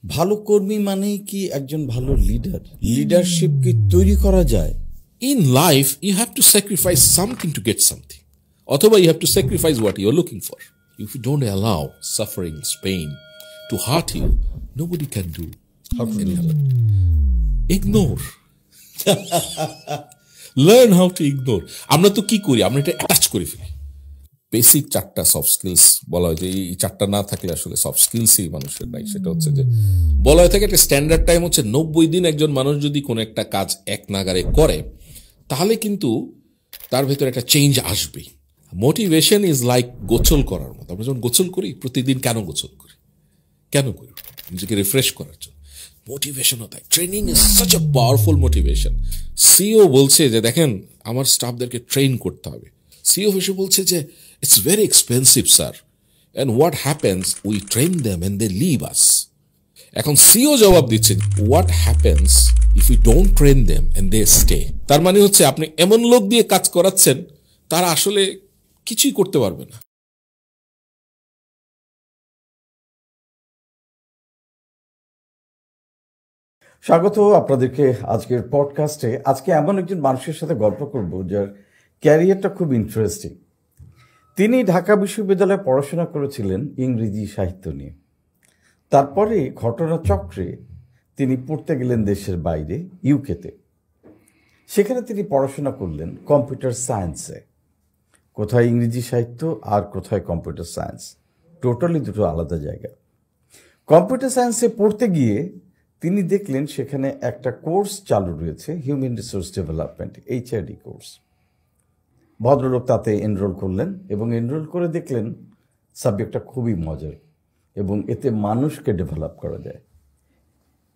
ভালো কর্মী মানেই কি একজন ভালো লিডার? লিডারশিপ কি তৈরি করা যায়? In life, you have to sacrifice something to get something. Otherwise, you have to sacrifice what you're looking for. If you don't allow sufferings, pain to hurt you, nobody can do. How to do that? Ignore. Learn how to ignore. আমরা তো কি করি, আমরা এটা attach করে ফেলি। Basic 4টা soft skills বলা হয়, যে এই 4টা না থাকলে আসলে সফট স্কিলসই মানুষের নাই। সেটা হচ্ছে যে বলা হয়ে থাকে একটা স্ট্যান্ডার্ড টাইম হচ্ছে 90 দিন। একজন মানুষ যদি কোনো একটা কাজ এক নাগারে করে তাহলে কিন্তু তার ভেতরে একটা চেঞ্জ আসবে। মোটিভেশন ইজ লাইক গোসল করার মতো। আমরা যখন গোসল করি, প্রতিদিন কেন গোসল করি? কেন করি? নিজেকে রিফ্রেশ করার জন্য। মোটিভেশনও তাই। Training is such a powerful motivation. CEO বলছে যে দেখেন আমার স্টাফদেরকে ট্রেন করতে হবে। সিও এসে বলছে যে it's very expensive sir, and what happens we train them and they leave us. এখন সিও জবাব দিচ্ছে what happens if you don't train them and they stay. তার মানে হচ্ছে আপনি এমন লোক দিয়ে কাজ করাচ্ছেন তারা আসলে কিছুই করতে পারবে না। স্বাগত আপনাদেরকে আজকের পডকাস্টে। আজকে এমন একজন মানুষের সাথে গল্প করব যার ক্যারিয়ারটা খুব ইন্টারেস্টিং। তিনি ঢাকা বিশ্ববিদ্যালয়ে পড়াশোনা করেছিলেন ইংরেজি সাহিত্য নিয়ে। তারপরে ঘটনাচক্রে তিনি পড়তে গেলেন দেশের বাইরে, ইউকেতে। সেখানে তিনি পড়াশোনা করলেন কম্পিউটার সায়েন্সে। কোথায় ইংরেজি সাহিত্য আর কোথায় কম্পিউটার সায়েন্স, টোটালি দুটো আলাদা জায়গা। কম্পিউটার সায়েন্সে পড়তে গিয়ে তিনি দেখলেন সেখানে একটা কোর্স চালু রয়েছে, human resource development, HRD course. ভদ্রলোক তাতে এনরোল করলেন এবং এনরোল করে দেখলেন সাবজেক্টটা খুবই মজার এবং এতে মানুষকে ডেভেলপ করা যায়।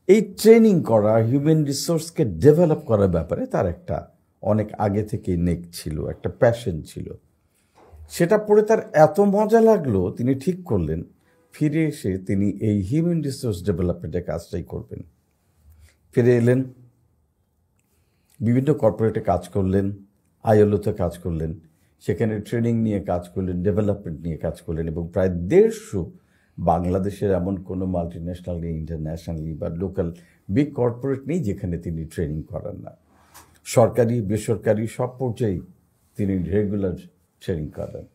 এই ট্রেনিং করা, হিউম্যান রিসোর্সকে ডেভেলপ করার ব্যাপারে তার একটা অনেক আগে থেকেই নেক ছিল, একটা প্যাশন ছিল। সেটা পড়ে তার এত মজা লাগলো, তিনি ঠিক করলেন ফিরে এসে তিনি এই হিউম্যান রিসোর্স ডেভেলপমেন্টের কাজটাই করবেন। ফিরে এলেন, বিভিন্ন কর্পোরেটে কাজ করলেন, ILO-তে কাজ করলেন, সেখানে ট্রেনিং নিয়ে কাজ করলেন, ডেভেলপমেন্ট নিয়ে কাজ করলেন এবং প্রায় 150 বাংলাদেশের এমন কোনো মাল্টিন্যাশনালি, ইন্টারন্যাশনালি বা লোকাল বিগ কর্পোরেট নেই যেখানে তিনি ট্রেনিং করান না। সরকারি, বেসরকারি সব পর্যায়েই তিনি রেগুলার ট্রেনিং করান।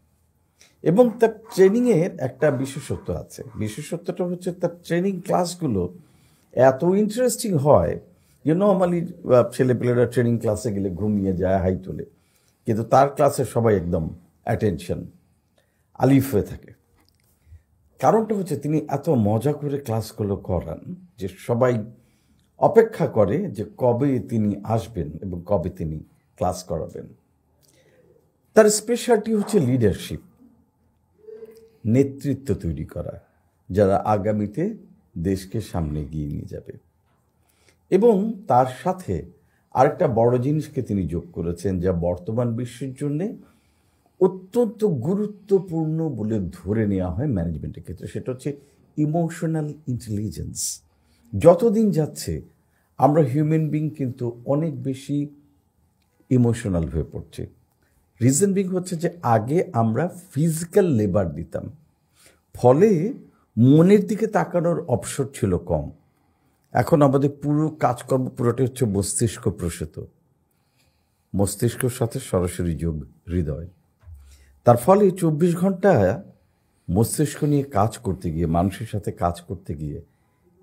এবং তার ট্রেনিংয়ের একটা বিশেষত্ব আছে। বিশেষত্বটা হচ্ছে তার ট্রেনিং ক্লাসগুলো এত ইন্টারেস্টিং হয় যে নর্মালি ছেলেপেলেরা ট্রেনিং ক্লাসে গেলে ঘুমিয়ে যায়, হাই তোলে, কিন্তু তার ক্লাসে সবাই একদম অ্যাটেনশন, আলিফ হয়ে থাকে। কারণটা হচ্ছে তিনি এত মজা করে ক্লাসগুলো করান যে সবাই অপেক্ষা করে যে কবে তিনি আসবেন এবং কবে তিনি ক্লাস করাবেন। তার স্পেশালিটি হচ্ছে লিডারশিপ, নেতৃত্ব তৈরি করা, যারা আগামীতে দেশকে সামনে এগিয়ে নিয়ে যাবে। এবং তার সাথে আরেকটা বড় জিনিসকে তিনি যোগ করেছেন যা বর্তমান বিশ্বের জন্যে অত্যন্ত গুরুত্বপূর্ণ বলে ধরে নেওয়া হয় ম্যানেজমেন্টের ক্ষেত্রে। সেটা হচ্ছে ইমোশনাল ইন্টেলিজেন্স। যতদিন যাচ্ছে আমরা হিউম্যান বিং কিন্তু অনেক বেশি ইমোশনাল হয়ে পড়ছে। রিজন বিং হচ্ছে যে আগে আমরা ফিজিক্যাল লেবার দিতাম, ফলে মনের দিকে তাকানোর অবসর ছিল কম। এখন আমাদের পুরো কাজকর্ম পুরোটা হচ্ছে মস্তিষ্ক প্রসূত, মস্তিষ্কের সাথে সরাসরি যোগ হৃদয়। তার ফলে 24 ঘন্টা মস্তিষ্ক নিয়ে কাজ করতে গিয়ে, মানুষের সাথে কাজ করতে গিয়ে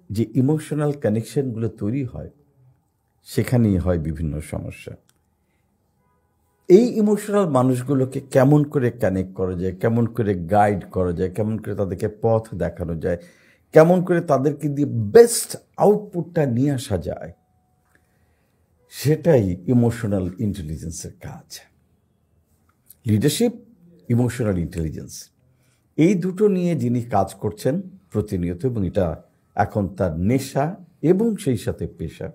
যে ইমোশনাল কানেকশনগুলো তৈরি হয়, সেখানেই হয় বিভিন্ন সমস্যা। এই ইমোশনাল মানুষগুলোকে কেমন করে কানেক্ট করা যায়, কেমন করে গাইড করা যায়, কেমন করে তাদেরকে পথ দেখানো যায়, কেমন করে তাদেরকে দিয়ে বেস্ট আউটপুটটা নিয়ে আসা যায়, সেটাই ইমোশনাল ইন্টেলিজেন্সের কাজ। লিডারশিপ, ইমোশনাল ইন্টেলিজেন্স, এই দুটো নিয়ে যিনি কাজ করছেন প্রতিনিয়ত, এবং এটা এখন তার নেশা এবং সেই সাথে পেশা।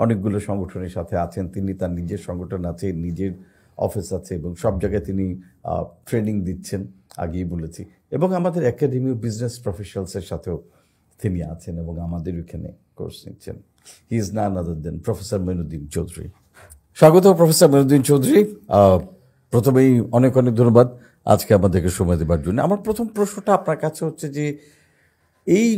অনেকগুলো সংগঠনের সাথে আছেন তিনি, তার নিজের সংগঠন আছে, নিজের অফিস আছে এবং সব জায়গায় তিনি ট্রেনিং দিচ্ছেন, আগেই বলেছি। এবং আমাদের একাডেমি অফ বিজনেস প্রফেশনালসের সাথেও তিনি আছেন এবং আমাদের এখানে কোর্স নিচ্ছেন। He is none other than professor Moinuddin Chowdhury. স্বাগত প্রফেসর মঈনুদ্দিন চৌধুরী। প্রথমেই অনেক অনেক ধন্যবাদ আজকে আমাদেরকে সময় দেওয়ার জন্য। আমার প্রথম প্রশ্নটা আপনার কাছে হচ্ছে যে এই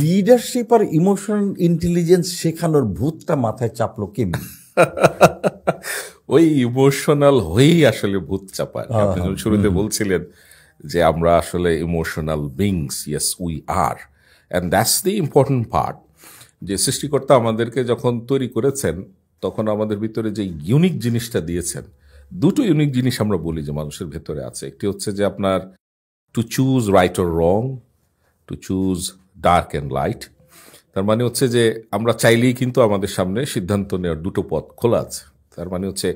লিডারশিপ আর ইমোশনাল ইন্টেলিজেন্স শেখানোর ভূতটা মাথায় চাপলো কেমনি? ওই ইমোশনাল হয়েই আসলে ভূত চাপায়। আপনি যখন শুরুতে বলছিলেন যে আমরা আসলে emotional beings, yes we are, and that's the important part. যে সৃষ্টিকর্তা আমাদেরকে যখন তৈরি করেছেন তখন আমাদের ভিতরে যে ইউনিক জিনিসটা দিয়েছেন, দুটো ইউনিক জিনিস আমরা বলি যে মানুষের ভেতরে আছে। একটি হচ্ছে যে আপনার to choose right or wrong, to choose dark and light. তার মানে হচ্ছে যে আমরা চাইলেই কিন্তু আমাদের সামনে সিদ্ধান্ত নেওয়ার দুটো পথ খোলা আছে। তার মানে হচ্ছে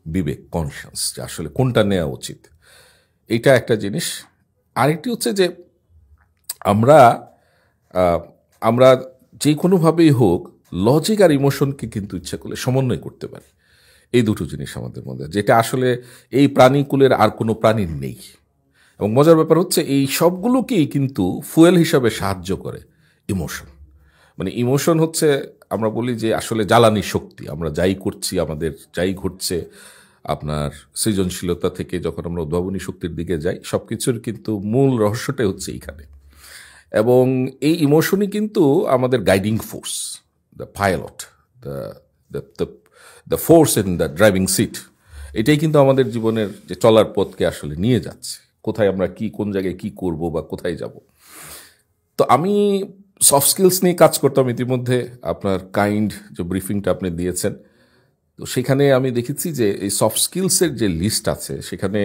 বিবেক, কনসিয়াস, যে আসলে কোনটা নেওয়া উচিত, এইটা একটা জিনিস। আরেকটি হচ্ছে যে আমরা আমরা যে কোনোভাবেই হোক লজিক আর ইমোশনকে কিন্তু ইচ্ছা করলে সমন্বয় করতে পারি। এই দুটো জিনিস আমাদের মধ্যে, যেটা আসলে এই প্রাণীকুলের আর কোনো প্রাণীর নেই। এবং মজার ব্যাপার হচ্ছে এই সবগুলোকেই কিন্তু ফুয়েল হিসাবে সাহায্য করে ইমোশন। মানে ইমোশন হচ্ছে, আমরা বলি যে আসলে জ্বালানি শক্তি। আমরা যাই করছি, আমাদের যাই ঘটছে, আপনার সৃজনশীলতা থেকে যখন আমরা উদ্ভাবনী শক্তির দিকে যাই, সব কিছুর কিন্তু মূল রহস্যটাই হচ্ছে এইখানে। এবং এই ইমোশনই কিন্তু আমাদের guiding force, the pilot, the force in the driving seat. এটাই কিন্তু আমাদের জীবনের যে চলার পথকে আসলে নিয়ে যাচ্ছে, কোথায় আমরা কি, কোন জায়গায় কি করব বা কোথায় যাব। তো আমি সফট স্কিলস নিয়ে কাজ করতাম ইতিমধ্যে। আপনার কাইন্ড যে ব্রিফিংটা আপনি দিয়েছেন, তো সেখানে আমি দেখেছি যে এই সফট স্কিলসের যে লিস্ট আছে সেখানে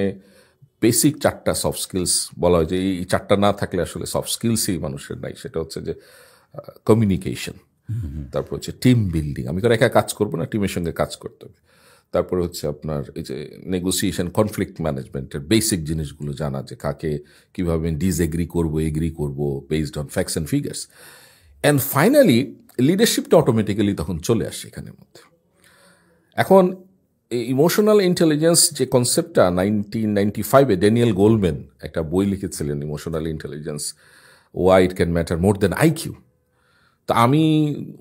বেসিক 4টা সফট স্কিলস বলা হয় যে এই 4টা না থাকলে আসলে সফট স্কিলসই মানুষের নাই। সেটা হচ্ছে যে কমিউনিকেশন, তারপর হচ্ছে টিম বিল্ডিং, আমি তো একা কাজ করবো না, টিমের সঙ্গে কাজ করতে হবে। তারপরে হচ্ছে আপনার এই যে নেগোসিয়েশন, কনফ্লিক্ট ম্যানেজমেন্টের বেসিক জিনিসগুলো জানা, যে কাকে কীভাবে ডিসএগ্রি করবো, এগ্রি করবো based on facts and figures. And finally লিডারশিপটা অটোমেটিক্যালি তখন চলে আসে এখানের মধ্যে। এখন এই ইমোশনাল ইন্টেলিজেন্স যে কনসেপ্টটা 1995-এ ড্যানিয়েল গোলম্যান একটা বই লিখেছিলেন, emotional intelligence, why it can matter more than IQ. তা আমি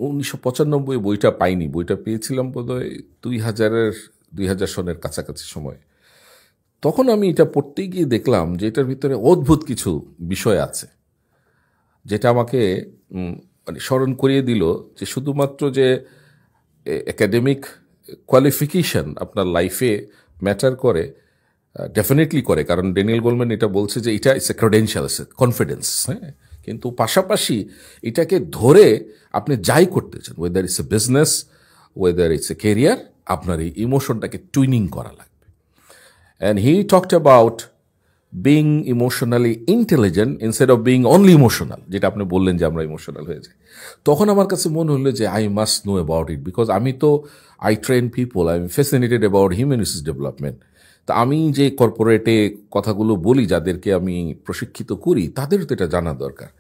1995 বইটা পাইনি, বইটা পেয়েছিলাম বোধহয় 2000 সনের কাছাকাছি সময়। তখন আমি এটা পড়তে গিয়ে দেখলাম যে এটার ভিতরে অদ্ভুত কিছু বিষয় আছে, যেটা আমাকে মানে স্মরণ করিয়ে দিল যে শুধুমাত্র যে একাডেমিক কোয়ালিফিকেশন আপনার লাইফে ম্যাটার করে, ডেফিনেটলি করে, কারণ ড্যানিয়েল গোলম্যান এটা বলছে যে এটা it's a credential, it's a confidence. হ্যাঁ, কিন্তু পাশাপাশি এটাকে ধরে আপনি যাই করতে চান, whether it's a business, whether it's a career, আপনার এই ইমোশনটাকে টুইনিং করা লাগবে। And he talked about being emotionally intelligent instead of being only emotional, যেটা আপনি বললেন যে আমরা ইমোশনাল হয়ে যাই। তখন আমার কাছে মনে হলো যে I must know about it, because আমি তো I train people, I am fascinated about human resource development. তা আমি যে কর্পোরেটে কথাগুলো বলি, যাদেরকে আমি প্রশিক্ষিত করি, তাদেরও তো এটা জানা দরকার।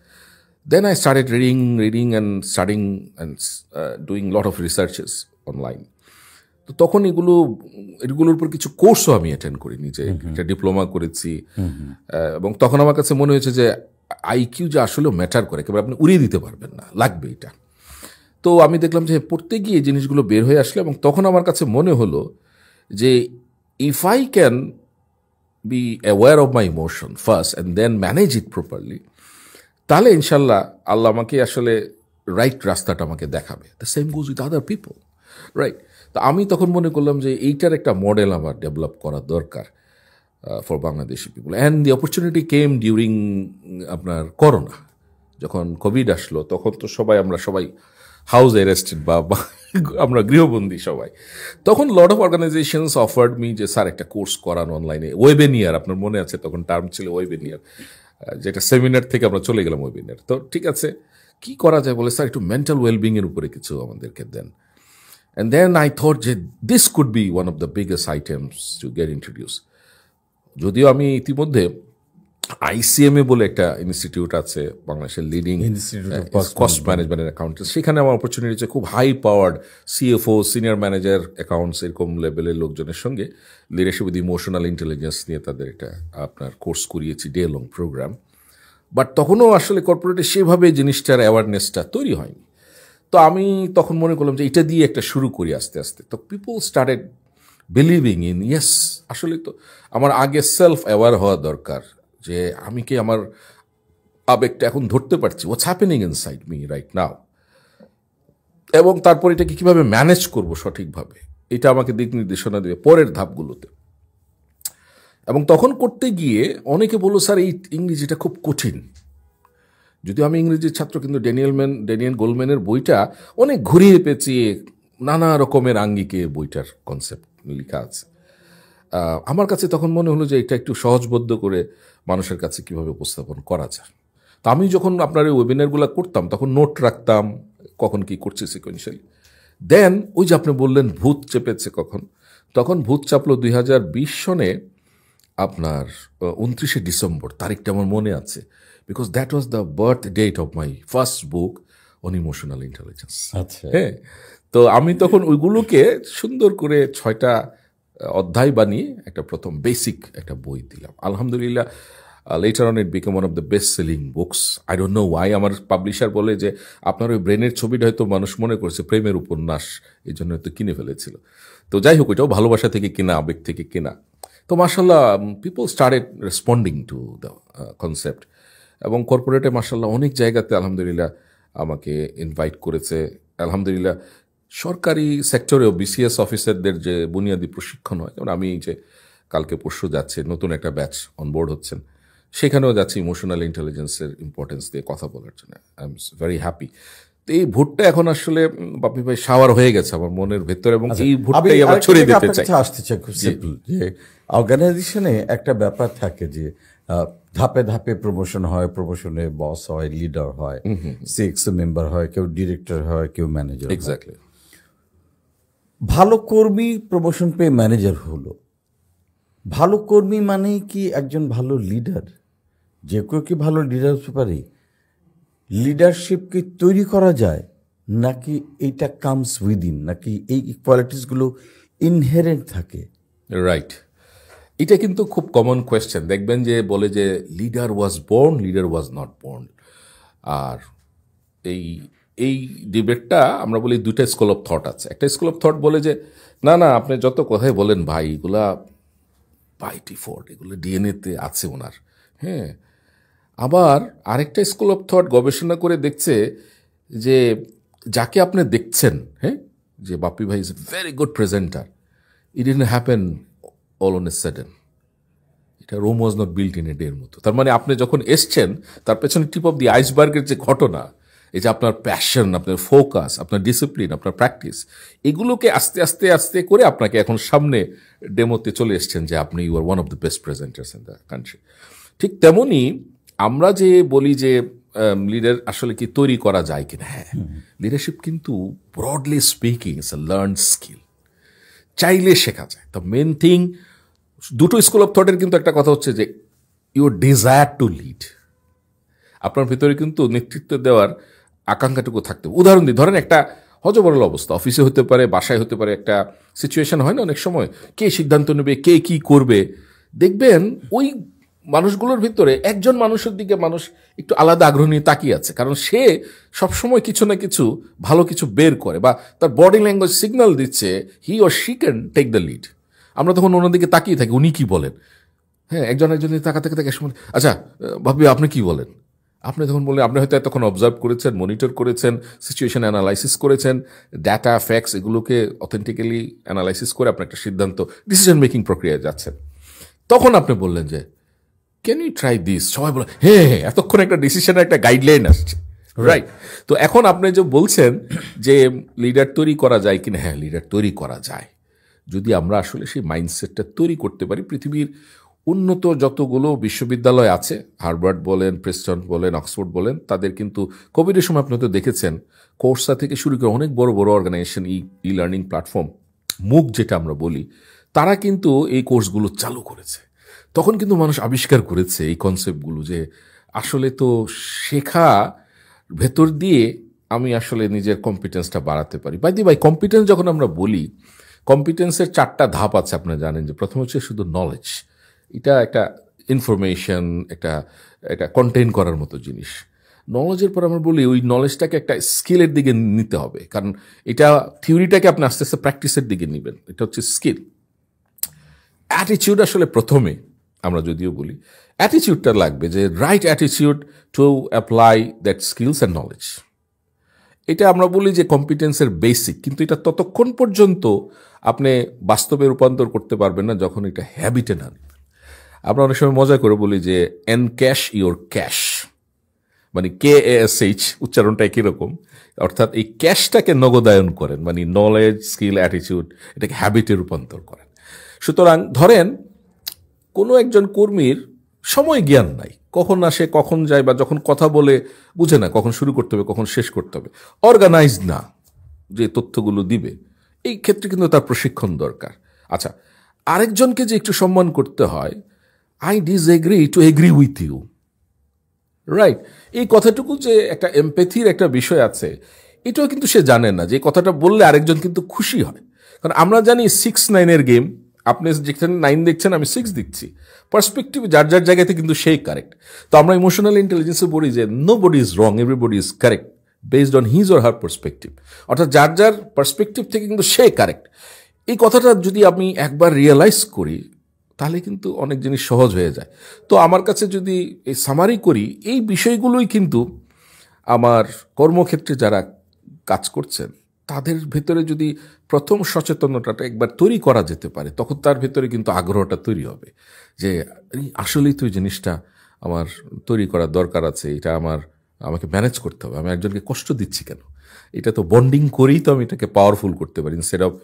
Then I started reading and studying and doing lot of researches online. তো তখন এগুলোর উপর কিছু কোর্সও আমি অ্যাটেন্ড করি, নিজে একটা ডিপ্লোমা করেছি। এবং তখন আমার কাছে মনে হয়েছে যে আইকিউ যে আসলেও ম্যাটার করে, একেবারে আপনি উড়িয়ে দিতে পারবেন না, লাগবে এটা। তো আমি দেখলাম যে পড়তে গিয়ে এই জিনিসগুলো বের হয়ে আসলো, এবং তখন আমার কাছে মনে হলো যে if I can be aware of my emotion first and then manage it properly, তাহলে ইনশাল্লাহ আল্লাহ আমাকে আসলে রাইট রাস্তাটা আমাকে দেখাবে। The same goes with other people, right? তো আমি তখন মনে করলাম যে এইটার একটা মডেল আমার ডেভেলপ করা দরকার for Bangladeshi people. And the opportunity came during আপনার করোনা, যখন কোভিড আসলো, তখন তো আমরা সবাই হাউস অ্যারেস্টেড বা আমরা গৃহবন্দী সবাই। তখন lot of organisations offered me যে স্যার একটা কোর্স করান অনলাইনে, ওয়েবিনিয়ার, আপনার মনে আছে তখন টার্ম ছিল ওয়েবিনিয়ার, যেটা সেমিনার থেকে আমরা চলে গেলাম ওয়েবিনার। তো ঠিক আছে, কি করা যায়, বলে স্যার একটু মেন্টাল ওয়েলবিং এর উপরে কিছু আমাদেরকে দেন। অ্যান্ড দেন আই থট যে this could be one of the biggest items to get introduce. যদিও আমি ইতিমধ্যে ICMA বলে একটা ইনস্টিটিউট আছে, বাংলাদেশের লিডিং কস্ট ম্যানেজমেন্ট অ্যাকাউন্টেন্ট, সেখানে আমার অপরচুনিটি হচ্ছে খুব high powered CFO, senior manager accounts, এরকম লেভেলের লোকজনের সঙ্গে লিডারশিপ উইথ ইমোশনাল ইন্টেলিজেন্স নিয়ে তাদের একটা আপনার কোর্স করিয়েছি, ডে লং প্রোগ্রাম। বাট তখনও আসলে কর্পোরেটে সেভাবে জিনিসটার অ্যাওয়ারনেসটা তৈরি হয়নি। তো আমি তখন মনে করলাম যে এটা দিয়ে একটা শুরু করি আস্তে আস্তে। তো people started believing in, yes আসলে তো আমার আগে সেলফ অ্যাওয়ার হওয়া দরকার, যে আমি কি আমার আবেগটা এখন ধরতে পারছি, what's happening inside me right now, এবং তারপর এটাকে কিভাবে ম্যানেজ করব সঠিকভাবে, এটা আমাকে দিক নির্দেশনা দেবে পরের ধাপগুলোতে। এবং তখন করতে গিয়ে অনেকে বলল, স্যার এই ইংরেজিটা খুব কঠিন। যদিও আমি ইংরেজির ছাত্র, কিন্তু ড্যানিয়েল গোলম্যানের বইটা অনেক ঘুরিয়ে পেঁচিয়ে নানা রকমের আঙ্গিকে বইটার কনসেপ্ট লেখা আছে। আমার কাছে তখন মনে হলো যে এটা একটু সহজবোধ্য করে মানুষের কাছে কিভাবে উপস্থাপন করা যায়। তো আমি যখন আপনার এই ওয়েবিনারগুলো করতাম তখন নোট রাখতাম কখন কি করছি সিকোয়েন্সিয়ালি। দেন ওই যে আপনি বললেন ভূত চেপেছে কখন, তখন ভূত চাপলো 2020 সনে আপনার 29শে ডিসেম্বর, তারিখটা আমার মনে আছে, because that was the birth date of my first book on emotional intelligence. আচ্ছা, হ্যাঁ, তো আমি তখন ওইগুলোকে সুন্দর করে 6টা অধ্যায় বানিয়ে একটা প্রথম বেসিক একটা বই দিলাম। আলহামদুলিল্লাহ, letter on it became one of the best selling books. I don't know Y. আমার পাবলিশার বলে যে আপনার ওই ব্রেনের ছবিটা হয়তো মানুষ মনে করেছে প্রেমের উপন্যাস, এই জন্য হয়তো কিনে ফেলেছিল। তো যাই হোক, ওইটাও ভালোবাসা থেকে কেনা, আবেগ থেকে কেনা। তো মাশাল্লাহ people started responding to the concept, এবং কর্পোরেটে মাশাল্লাহ অনেক জায়গাতে আলহামদুলিল্লাহ আমাকে ইনভাইট করেছে। আলহামদুলিল্লাহ সরকারি সেক্টরেও বিসিএস অফিসারদের যে বুনিয়াদী প্রশিক্ষণ হয়, যেমন আমি যে কালকে পরশু যাচ্ছে নতুন একটা ব্যাচ অনবোর্ড হচ্ছেন, সেখানেও যাচ্ছি ইমোশনাল ইন্টেলিজেন্সের ইম্পর্টেন্স দিয়ে কথা বলার জন্য। I am very happy. তো এই ভোটটা এখন আসলে বাপি ভাই শাওয়ার হয়ে গেছে আমার মনের ভেতরে, এবং এই ভোটটাই আবার ছড়িয়ে দিতে চাই। আসতে চাই খুব সিম্পল, যে অর্গানাইজেশনে একটা ব্যাপার থাকে যে ধাপে ধাপে প্রমোশন হয়, প্রমোশনে বস হয়, লিডার হয়, সিক্স মেম্বার হয়, কেউ ডিরেক্টর হয়, কেউ ম্যানেজার। এক্স্যাক্টলি। ভালো কর্মী প্রমোশন পেয়ে ম্যানেজার হলো, ভালো কর্মী মানেই কি একজন ভালো লিডার? যে কেউ কি ভালো লিডার হতে পারে? লিডারশিপ কি তৈরি করা যায়, নাকি এইটা কামস উইদিন, নাকি এই কোয়ালিটিসগুলো ইনহেরেন্ট থাকে? রাইট, এটা কিন্তু খুব কমন কোয়েশ্চেন। দেখবেন যে বলে যে leader was born, leader was not born. আর এই এই ডিবেটটা আমরা বলি দুইটা স্কুল অফ থট আছে। একটা স্কুল অফ থট বলে যে না না, আপনি যত কথাই বলেন ভাই, এগুলা বাই ডিফল্ট, এগুলো ডিএনএতে আছে ওনার। হ্যাঁ, আবার আরেকটা স্কুল অফ থট গবেষণা করে দেখছে যে যাকে আপনি দেখছেন, হ্যাঁ, যে বাপ্পি ভাই is a very good presenter, it didn't happen all on a sudden. এটা Rome was not built in a day এর মতো। তার মানে আপনি যখন এসছেন তার পেছনে টিপ অফ দি আইসবার্গের যে ঘটনা, এই যে আপনার প্যাশন, আপনার ফোকাস, আপনার ডিসিপ্লিন, আপনার প্র্যাকটিস, এগুলোকে আস্তে আস্তে আস্তে করে আপনাকে এখন সামনে ডেমোতে চলে এসছেন যে আপনি you are one of the best presenters in the country. ঠিক তেমনই আমরা যে বলি যে লিডার আসলে কি তৈরি করা যায় কিনা, হ্যাঁ, লিডারশিপ কিন্তু broadly speaking it's a learn skill, চাইলে শেখা যায়। দ্য মেন থিং, দুটো স্কুল অফ থটের কিন্তু একটা কথা হচ্ছে যে ইউর ডিজায়ার টু লিড, আপনার ভিতরে কিন্তু নেতৃত্ব দেওয়ার আকাঙ্ক্ষাটুকু থাকতে হবে। উদাহরণ দিই, ধরেন একটা হজবরল অবস্থা, অফিসে হতে পারে, বাসায় হতে পারে, একটা সিচুয়েশন হয় না অনেক সময়, কে সিদ্ধান্ত নেবে, কে কি করবে। দেখবেন ওই মানুষগুলোর ভিতরে একজন মানুষের দিকে মানুষ একটু আলাদা আগ্রহ নিয়ে তাকিয়ে আছে, কারণ সে সবসময় কিছু না কিছু ভালো কিছু বের করে, বা তার বডি ল্যাঙ্গুয়েজ সিগন্যাল দিচ্ছে he or she can take the lead. আমরা তখন ওনার দিকে তাকিয়ে থাকি, উনি কি বলেন। হ্যাঁ, একজন দিকে তাকাতে তাকে সময়, আচ্ছা ভাবি আপনি কি বলেন। আপনি তখন বললেন, আপনি হয়তো এতক্ষণ অবজার্ভ করেছেন, মনিটর করেছেন, সিচুয়েশন অ্যানালাইসিস করেছেন, ডাটা ফ্যাক্টস এগুলোকে অথেন্টিক্যালি অ্যানালাইসিস করে আপনি একটা সিদ্ধান্ত, ডিসিশন মেকিং প্রক্রিয়ায় যাচ্ছেন। তখন আপনি বললেন যে ক্যান ইউ ট্রাই দিস। সবাই বলে হ্যাঁ হ্যাঁ, এতক্ষণ একটা ডিসিশনের একটা গাইডলাইন আসছে, রাইট। তো এখন আপনি যে বলছেন যে লিডার তৈরি করা যায় কিনা, হ্যাঁ, লিডার তৈরি করা যায় যদি আমরা আসলে সেই মাইন্ডসেটটা তৈরি করতে পারি। পৃথিবীর উন্নত যতগুলো বিশ্ববিদ্যালয় আছে, হার্ভার্ড বলেন, প্রেস্টন বলেন, অক্সফোর্ড বলেন, তাদের কিন্তু কোভিডের সময় আপনি তো দেখেছেন কোর্সা থেকে শুরু করে অনেক বড় বড় অর্গানাইজেশন, ই লার্নিং প্ল্যাটফর্ম, মুক যেটা আমরা বলি, তারা কিন্তু এই কোর্সগুলো চালু করেছে। তখন কিন্তু মানুষ আবিষ্কার করেছে এই কনসেপ্টগুলো যে আসলে তো শেখা ভেতর দিয়ে আমি আসলে নিজের কম্পিটেন্সটা বাড়াতে পারি। বাই কম্পিটেন্স যখন আমরা বলি, কম্পিটেন্সের 4টা ধাপ আছে, আপনারা জানেন। যে প্রথম হচ্ছে শুধু নলেজ, এটা একটা ইনফরমেশন, একটা কন্টেইন করার মতো জিনিস। নলেজের পর আমরা বলি ওই নলেজটাকে একটা স্কিলের দিকে নিতে হবে, কারণ এটা থিওরিটাকে আপনি আস্তে আস্তে প্র্যাকটিসের দিকে নেবেন, এটা হচ্ছে স্কিল। অ্যাটিটিউড আসলে প্রথমে, আমরা যদিও বলি, অ্যাটিটিউডটা লাগবে, যে right attitude to apply that skills and knowledge. এটা আমরা বলি যে কম্পিটেন্সের বেসিক, কিন্তু এটা ততক্ষণ পর্যন্ত আপনি বাস্তবে রূপান্তর করতে পারবেন না যখন এটা হ্যাবিটে না নেবেন। আমরা অনেক সময় মজা করে বলি যে এনক্যাশ ইওর ক্যাশ, মানে KASH উচ্চারণটা একই রকম, অর্থাৎ এই ক্যাশটাকে নগদায়ন করেন, মানে নলেজ, স্কিল, অ্যাটিটিউড, এটাকে হ্যাবিটে রূপান্তর করেন। সুতরাং ধরেন কোনো একজন কর্মীর সময় জ্ঞান নাই, কখন আসে কখন যায়, বা যখন কথা বলে বুঝে না কখন শুরু করতে হবে কখন শেষ করতে হবে, অর্গানাইজড না যে তথ্যগুলো দিবে, এই ক্ষেত্রে কিন্তু তার প্রশিক্ষণ দরকার। আচ্ছা, আরেকজনকে যে একটু সম্মান করতে হয়, I disagree to agree with you, right, এই কথাটুকু যে একটা এমপ্যাথির একটা বিষয় আছে, এটাও কিন্তু সে জানে না, যে কথাটা বললে আরেকজন কিন্তু খুশি হয়। কারণ আমরা জানি 6-9 গেম, আপনি যেখানে 9 দেখছেন আমি 6 দিচ্ছি, পার্সপেক্টিভ যার যার জায়গাতে কিন্তু সেই কারেক্ট। তো আমরা ইমোশনাল ইন্টেলিজেন্সে বলি যে nobody is wrong, everybody is correct based on his or her perspective, অর্থাৎ যার যার পার্সপেক্টিভ থেকে কিন্তু সে কারেক্ট। এই কথাটা যদি আমি একবার রিয়েলাইজ করি, তাহলে কিন্তু অনেক জিনিস সহজ হয়ে যায়। তো আমার কাছে যদি এই সামারি করি, এই বিষয়গুলোই কিন্তু আমার কর্মক্ষেত্রে যারা কাজ করছেন তাদের ভেতরে যদি প্রথম সচেতনতাটা একবার তৈরি করা যেতে পারে, তখন তার ভেতরে কিন্তু আগ্রহটা তৈরি হবে যে আসলেই তো এই জিনিসটা আমার তৈরি করার দরকার আছে, এটা আমাকে ম্যানেজ করতে হবে, আমি একজনকে কষ্ট দিচ্ছি কেন, এটা তো বন্ডিং করেই তো আমি এটাকে পাওয়ারফুল করতে পারি। Instead of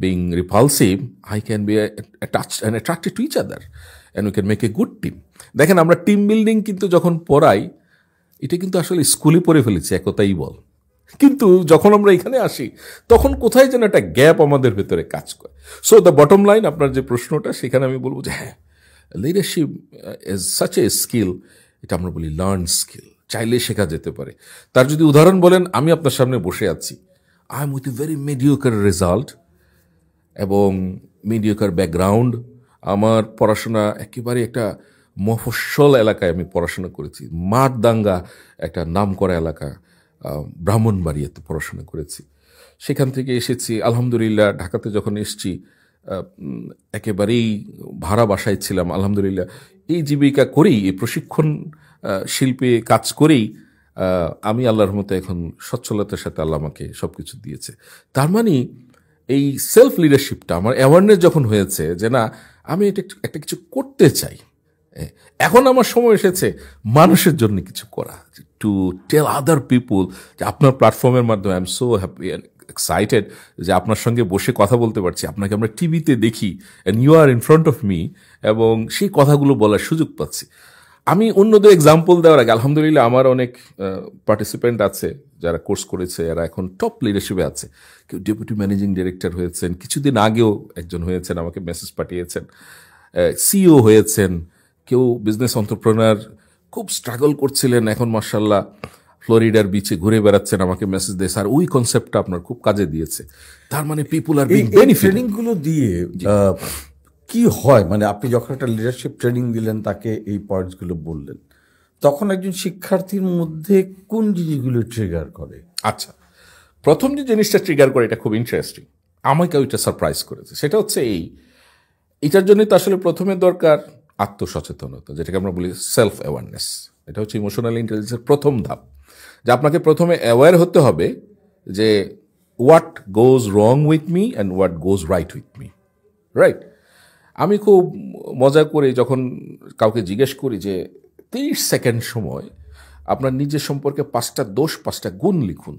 being repulsive, I can be attached and attracted to each other and we can make a good team. দেখেন আমরা টিম বিল্ডিং কিন্তু যখন পড়াই, এটা কিন্তু আসলে স্কুলে পড়ে ফেলেছি একতাই বল, কিন্তু যখন আমরা এখানে আসি তখন কোথায় যেন একটা গ্যাপ আমাদের ভেতরে কাজ করে। সো দ্য বটম লাইন, আপনার যে প্রশ্নটা, সেখানে আমি বলবো যে হ্যাঁ, leadership is such A skill, এটা আমরা বলি লার্ন স্কিল, চাইলে শেখা যেতে পারে। তার যদি উদাহরণ বলেন, আমি আপনার সামনে বসে আছি, I am with a very mediocre result এবং মিডিওকার ব্যাকগ্রাউন্ড, আমার পড়াশোনা একেবারে একটা মফস্বল এলাকায় আমি পড়াশোনা করেছি, মাঠদাঙ্গা একটা নামকরা এলাকা, ব্রাহ্মণবাড়িয়াতে পড়াশোনা করেছি, সেখান থেকে এসেছি আলহামদুলিল্লাহ। ঢাকাতে যখন এসেছি একেবারেই ভাড়া বাসায় ছিলাম, আলহামদুলিল্লাহ এই জীবিকা করেই, এই প্রশিক্ষণ শিল্পে কাজ করেই আমি আল্লাহর রহমতে এখন সচ্ছলতার সাথে আল্লাহ আমাকে সব কিছু দিয়েছে। তার মানে এই সেলফ লিডারশিপটা আমার অ্যাওয়ারনেস যখন হয়েছে যে না, আমি এটা একটা কিছু করতে চাই, এখন আমার সময় এসেছে মানুষের জন্য কিছু করা, টু টেল আদার পিপুল যে আপনার প্ল্যাটফর্মের মাধ্যমে I am so happy and excited যে আপনার সঙ্গে বসে কথা বলতে পারছি, আপনাকে আমরা টিভিতে দেখি and you are in front of me, এবং সেই কথাগুলো বলার সুযোগ পাচ্ছি। আমি অন্যদের এক্সাম্পল দেওয়ার আগে আলহামদুলিল্লাহ আমার অনেক পার্টিসিপেন্ট আছে যারা কোর্স করেছে, এরা এখন টপ লিডারশিপে আছে, কেউ ডেপুটি ম্যানেজিং ডিরেক্টর হয়েছেন, কিছুদিন আগেও একজন হয়েছেন, আমাকে মেসেজ পাঠিয়েছেন, সিইও হয়েছেন, কেউ বিজনেস এন্টারপ্রেনার, খুব স্ট্রাগল করছিলেন, এখন মাশাআল্লাহ ফ্লোরিডার বিচে ঘুরে বেড়াচ্ছেন, আমাকে মেসেজ দিয়ে স্যার ওই কনসেপ্টটা আপনার খুব কাজে দিয়েছে। তার মানে পিপুল আর বিং বেনিফিট। ট্রেনিংগুলো দিয়ে কি হয়, মানে আপনি যখন একটা লিডারশিপ ট্রেনিং দিলেন, তাকে এই পয়েন্টসগুলো বললেন, তখন একজন শিক্ষার্থীর মধ্যে কোন জিনিসগুলো ট্রিগার করে? আচ্ছা, প্রথম যে জিনিসটা ট্রিগার করে, এটা খুব ইন্টারেস্টিং, আমাকে ওইটা সারপ্রাইজ করেছে, সেটা হচ্ছে এটার জন্যই তো আসলে প্রথমে দরকার আত্মসচেতনতা, যেটাকে আমরা বলি সেলফ অ্যাওয়ারনেস। এটা হচ্ছে ইমোশনাল ইন্টেলিজেন্সের প্রথম ধাপ, যে আপনাকে প্রথমে অ্যাওয়্যার হতে হবে যে what goes wrong with me and what goes right with me, right. আমি খুব মজা করে যখন কাউকে জিজ্ঞেস করি যে 30 সেকেন্ড সময় আপনার নিজের সম্পর্কে 5টা দোষ 5টা গুণ লিখুন,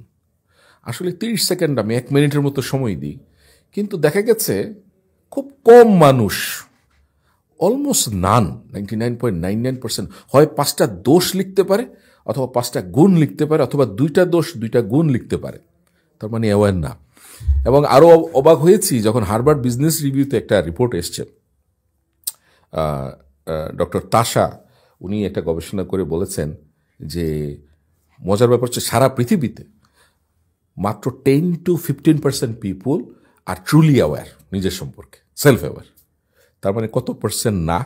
আসলে 30 সেকেন্ড আমি 1 মিনিটের মতো সময় দিই, কিন্তু দেখা গেছে খুব কম মানুষ, অলমোস্ট নান, 99.99% হয় 5টা দোষ লিখতে পারে, অথবা 5টা গুণ লিখতে পারে, অথবা 2টা দোষ 2টা গুণ লিখতে পারে, তার মানে অ্যাওয়ার না। এবং আরও অবাক হয়েছি যখন হার্ভার্ড বিজনেস রিভিউতে একটা রিপোর্ট এসছে, ডক্টর তাশা উনি একটা গবেষণা করে বলেছেন যে মজার ব্যাপার হচ্ছে সারা পৃথিবীতে মাত্র 10-15% পিপুল আর ট্রুলি অ্যাওয়্যার নিজের সম্পর্কে, সেলফ অ্যাওয়্যার। তার মানে কত পার্সেন্ট না,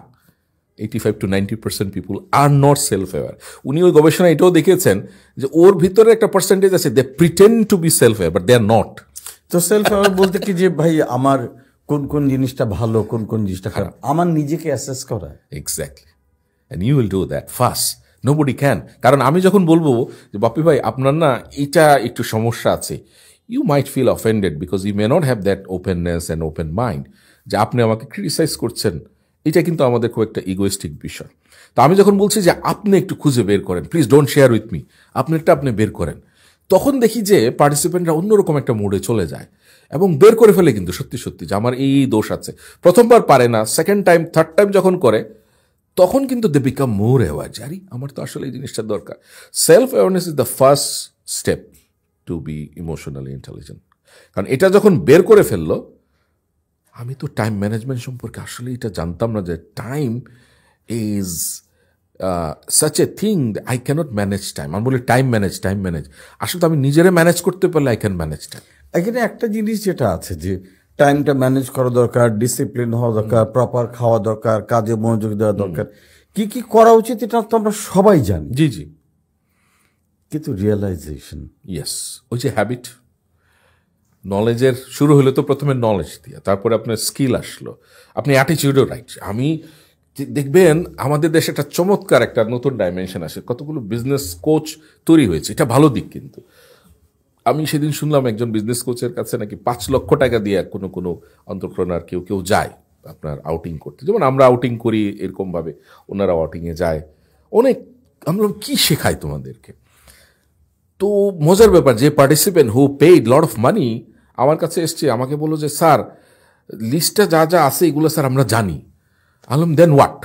85-90% পিপুল আর নট সেলফ অ্যাওয়্যার। উনি ওই গবেষণা এটাও দেখেছেন যে ওর ভিতরে একটা পার্সেন্টেজ আছে, they pretend to be self aware but they are not. তো সেলফ অ্যাওয়্যার বলতে কি যে ভাই আমার কোন কোন জিনিসটা ভালো, কোন কোন জিনিসটা খারাপ, আমার নিজেকে অ্যাসেস করা। Exactly, and you will do that first, nobody can. কারণ আমি যখন বলবো যে বাপ্পি ভাই আপনার না এটা একটু সমস্যা আছে, you might feel offended because you may not have that openness and open mind, যে আপনি আমাকে ক্রিটিসাইজ করছেন। এটা কিন্তু আমাদের খুব একটা ইগোয়েস্টিক বিষয়। তো আমি যখন বলছি যে আপনি একটু খুঁজে বের করেন, please don't share with me, আপনারটা আপনি বের করেন, তখন দেখি যে পার্টিসিপেন্টরা অন্যরকম একটা মুডে চলে যায় এবং বের করে ফেলে কিন্তু সত্যি সত্যি যে আমার এই দোষ আছে। প্রথমবার পারে না, সেকেন্ড টাইম থার্ড টাইম যখন করে তখন কিন্তু দে বিকাম মোর অ্যাওয়ার, জানি আমার তো আসলে এই জিনিসটা দরকার। Self awareness is the first step to be emotionally intelligent. কারণ এটা যখন বের করে ফেললো, আমি তো টাইম ম্যানেজমেন্ট সম্পর্কে আসলে এটা জানতাম না যে time is such a thing I can't manage time. আমি বলি টাইম ম্যানেজ, আসলে তো আমি নিজেরা ম্যানেজ করতে পারলে আই ক্যান ম্যানেজ টাইম। এখানে একটা জিনিস যেটা আছে যে টাইমটা ম্যানেজ করা দরকার, ডিসিপ্লিন হওয়া দরকার, প্রপার খাওয়া দরকার, কাজে মনোযোগ দেওয়া দরকার, কি কি করা উচিত এটা তো আমরা সবাই জানি। জি জি, কিন্তু রিয়েলাইজেশন, ইয়েস, ওই যে হ্যাবিট, নলেজের শুরু হলো তো প্রথমে নলেজ দিয়ে, তারপরে আপনার স্কিল আসলো, আপনি অ্যাটিটিউডও রাইট। আমি দেখবেন আমাদের দেশে একটা চমৎকার একটা নতুন ডাইমেনশন আসে, কতগুলো বিজনেস কোচ তৈরি হয়েছে, এটা ভালো দিক। কিন্তু আমি সেদিন শুনলাম একজন বিজনেস কোচের কাছে নাকি 5 লক্ষ টাকা দিয়ে কোনো এন্টারপ্রেনার কেউ যায় আপনার আউটিং করতে, যেমন আমরা আউটিং করি এরকমভাবে ওনারা আউটিংয়ে যায়। অনেক আমরা কি শেখাই তোমাদেরকে। তো মজার ব্যাপার, যে participant who paid lot of money আমার কাছে এসছে, আমাকে বললো যে স্যার লিস্টটা যা যা আছে এগুলো স্যার আমরা জানি। আলম দেন হোয়াট?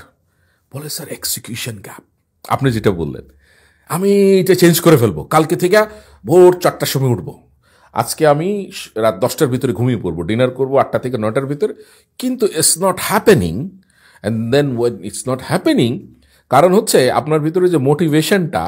বলে স্যার এক্সিকিউশন গ্যাপ। আপনি যেটা বললেন আমি এটা চেঞ্জ করে ফেলবো, কালকে থেকে ভোর 4টার সময় উঠবো, আজকে আমি রাত 10টার ভিতরে ঘুমিয়ে পড়বো, ডিনার করবো 8টা থেকে 9টার ভিতরে। কিন্তু it's not happening. And then when it's not happening, কারণ হচ্ছে আপনার ভিতরে যে মোটিভেশনটা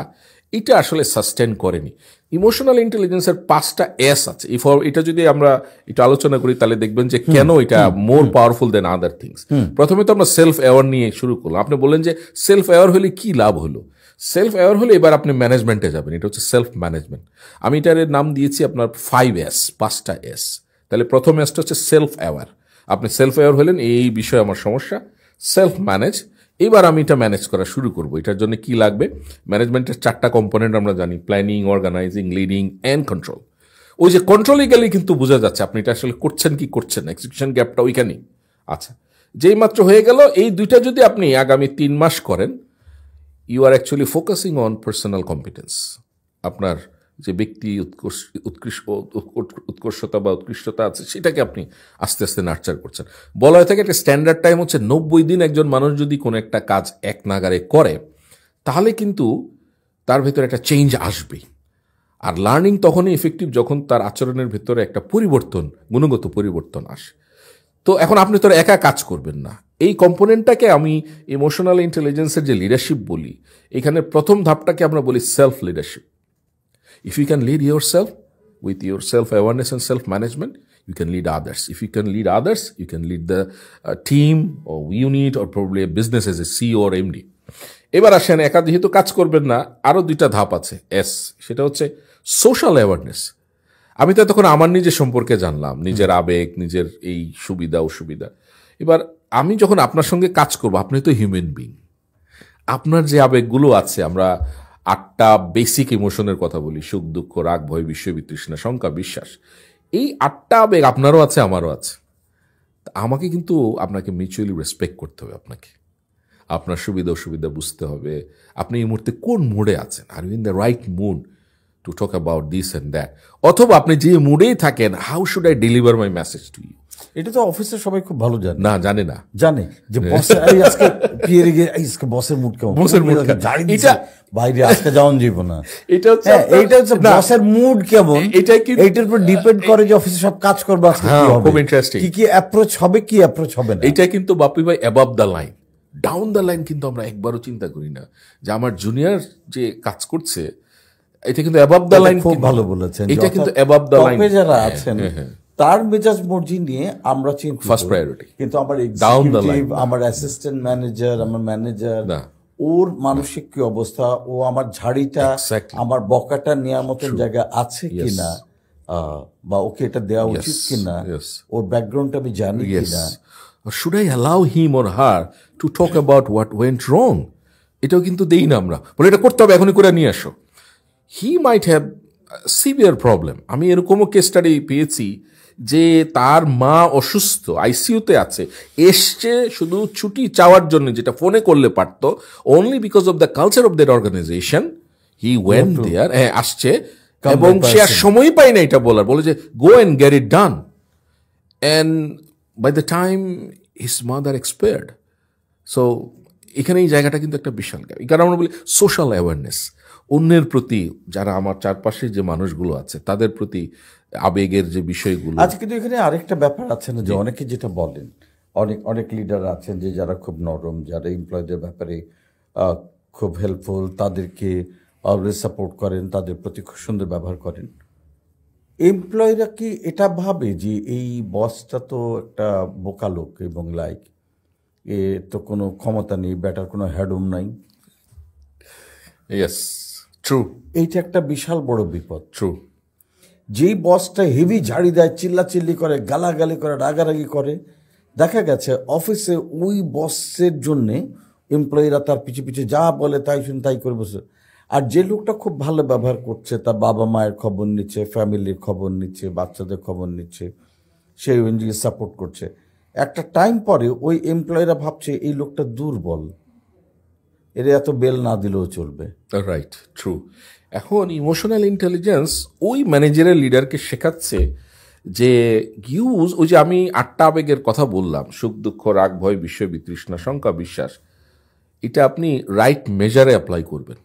এটা আসলে সাস্টেন করেনি। ইমোশনাল ইন্টেলিজেন্সের 5টা এস আছে। এটা যদি আমরা একটু আলোচনা করি তাহলে দেখবেন যে কেন এটা মোর পাওয়ারফুল দেন আদার থিংস। প্রথমে তো আমরা সেলফ অ্যাওয়ার নিয়ে শুরু করলাম। আপনি বললেন যে সেলফ অ্যাওয়ার হলে কি লাভ হলো। সেলফ অ্যাওয়ার হলে এবার আপনি ম্যানেজমেন্টে যাবেন, এটা হচ্ছে সেলফ ম্যানেজমেন্ট। আমি এটার নাম দিয়েছি আপনার 5S, 5টা এস। তাহলে প্রথম এসটা হচ্ছে সেলফ অ্যাওয়ার। আপনি সেলফ অ্যাওয়ার হলেন এই বিষয়ে আমার সমস্যা, সেলফ ম্যানেজ, এবার আমি এটা ম্যানেজ করা শুরু করব। এটার জন্য কি লাগবে? ম্যানেজমেন্টের 4টা কম্পোনেন্ট আমরা জানি, planning, organising, leading and control. ওই যে কন্ট্রোলে গেলেই কিন্তু বোঝা যাচ্ছে আপনি এটা আসলে করছেন কি করছেন না, এক্সিকিউশন গ্যাপটা ওইখানেই। আচ্ছা, যেই মাত্র হয়ে গেল, এই দুইটা যদি আপনি আগামী 3 মাস করেন, you are actually focusing on personal competence. আপনার যে ব্যক্তি উৎকর্ষতা বা উৎকৃষ্টতা আছে সেটাকে আপনি আস্তে আস্তে নার্চার করছেন। বলা হয়ে থাকে একটা স্ট্যান্ডার্ড টাইম হচ্ছে 90 দিন। একজন মানুষ যদি কোনো একটা কাজ এক নাগারে করে তাহলে কিন্তু তার ভেতরে একটা চেঞ্জ আসবেই। আর লার্নিং তখনই এফেক্টিভ যখন তার আচরণের ভেতরে একটা পরিবর্তন, গুণগত পরিবর্তন আসে। তো এখন আপনি তো একা কাজ করবেন না, এই কম্পোনেন্টটাকে আমি ইমোশনাল ইন্টেলিজেন্সের যে লিডারশিপ বলি, এখানে প্রথম ধাপটাকে আমরা বলি self leadership. If you can lead yourself with your self-awareness and self-management, you can lead others. If you can lead others, you can lead the team or unit or probably a business as a CEO or MD. এবার আসেন, একা যেহেতু কাজ করবেন না, আরও 2টা ধাপ আছে, এস। সেটা হচ্ছে সোশ্যাল অ্যাওয়ারনেস। আমি তো তখন আমার নিজের সম্পর্কে জানলাম, নিজের আবেগ, নিজের এই সুবিধা অসুবিধা। এবার আমি যখন আপনার সঙ্গে কাজ করবো, আপনি তো হিউম্যান বিং, আপনার যে আবেগগুলো আছে, আমরা 8টা বেসিক ইমোশনের কথা বলি, সুখ, দুঃখ, রাগ, ভয়, বিস্ময়, বিতৃষ্ণা, শঙ্কা, বিশ্বাস। এই 8টা আবেগ আপনারও আছে, আমারও আছে। আমাকে কিন্তু আপনাকে মিউচুয়ালি রেসপেক্ট করতে হবে। আপনাকে আপনার সুবিধা অসুবিধা বুঝতে হবে। আপনি এই মুহূর্তে কোন মুডে আছেন, are you in the right mood to talk about this and that. অথবা আপনি যে মুডেই থাকেন, how should I deliver my message to you. এটা তো অফিসের সবাই খুব ভালো জানে। না, জানে না, জানে যে বসের আজকে পিয়ে গিয়ে আজকে বসের মুড কেমন, বসের মুড এটা বাইরে আজকে যাওয়ান যাব না, এটা হচ্ছে এইটা হচ্ছে বসের মুড কেমন। এটাই কি এইটার উপর ডিপেন্ড করে যে অফিসে সব কাজ করবে আজকে কি হবে, খুব ইন্টারেস্টিং, কি অ্যাপ্রোচ হবে, কি অ্যাপ্রোচ হবে না। এটা কিন্তু বাপি ভাই above the line, down the line কিন্তু আমরা একবারও চিন্তা করি না যে আমার জুনিয়র যে কাজ করছে, এটা কিন্তু অ্যাবাভ দ্য লাইন। খুব ভালো বলেছেন, এটা কিন্তু অ্যাবাভ দ্য লাইন। যারা আছেন তার মেজাজ মর্জি নিয়ে আমরা চিন্তা, ফার্স্ট প্রায়োরিটি। কিন্তু আমার এক্সিকিউটিভ, আমার অ্যাসিস্ট্যান্ট ম্যানেজার, আমার ম্যানেজার, ওর মানসিক কি অবস্থা, ও আমার ঝাড়িটা, আমার বকাটা নেওয়ার মতন জায়গা আছে কিনা, বা ওকে এটা দেওয়া উচিত কিনা, yes. ওর ব্যাকগ্রাউন্ডটা আমি জানি কিনা। Or should I allow him or her to talk about what went wrong? এটাও কিন্তু দেই না আমরা, বলে এটা করতে হবে, এখনই করে নিয়ে আসো। হি মাইট হ্যাভ সিভিয়ার প্রবলেম। আমি এরকমও কেস স্টাডি পেয়েছি যে তার মা অসুস্থ, আইসিইউতে আছে, এসছে শুধু ছুটি চাওয়ার জন্য, যেটা ফোনে করলে পারতো, only because of the culture of that organization he went there, আসছে, এবং সে আর সময়ই পায় না এটা বলার, বলে যে go and get it done. And by the time his mother expired. So এখানে এই জায়গাটা কিন্তু একটা বিশাল গ্যাপ। এই কারণে আমরা বলি সোশ্যাল অ্যাওয়ারনেস, অন্যের প্রতি, যারা আমার চারপাশে যে মানুষগুলো আছে তাদের প্রতি আবেগের যে বিষয়গুলো। আচ্ছা, কিন্তু এখানে আরেকটা ব্যাপার আছে না, যে অনেকে যেটা বলেন, অনেক লিডার আছেন যে যারা খুব নরম, যারা এমপ্লয়ীদের ব্যাপারে খুব হেল্পফুল, তাদেরকে অলওয়েজ সাপোর্ট করেন, তাদের প্রতি খুব সুন্দর ব্যবহার করেন। এমপ্লয়িরা কি এটা ভাবে যে এই বসটা তো একটা বোকা লোক এবং এ তো কোনো ক্ষমতা নেই, ব্যাটার কোনো হ্যাডম নাই? Yes, true. এইটা একটা বিশাল বড় বিপদ। ট্রু। যেই বসটা হেভি ঝাড়ি দেয়, চিল্লাচিল্লি করে, গালাগালি করে, রাগারাগি করে, দেখা গেছে অফিসে ওই বসের জন্যে এমপ্লয়িরা তার পিছে পিছে যা বলে তাই শুনে তাই করে বসে। আর যে লোকটা খুব ভালো ব্যবহার করছে, তার বাবা মায়ের খবর নিচ্ছে, ফ্যামিলির খবর নিচ্ছে, বাচ্চাদের খবর নিচ্ছে, সেই অনুযায়ী সাপোর্ট করছে, একটা টাইম পরে ওই এমপ্লয়িরা ভাবছে এই লোকটা দুর্বল, এর এত বেল না দিলেও চলবে। Right, true. এখন ইমোশনাল ইন্টেলিজেন্স ওই ম্যানেজারের লিডারকে শেখাচ্ছে যে ইউজ, ওই যে আমি 8টা আবেগের কথা বললাম, সুখ দুঃখ রাগ ভয় বিস্ময় বিতৃষ্ণা শঙ্কা বিশ্বাস, এটা আপনি রাইট মেজারে অ্যাপ্লাই করবেন।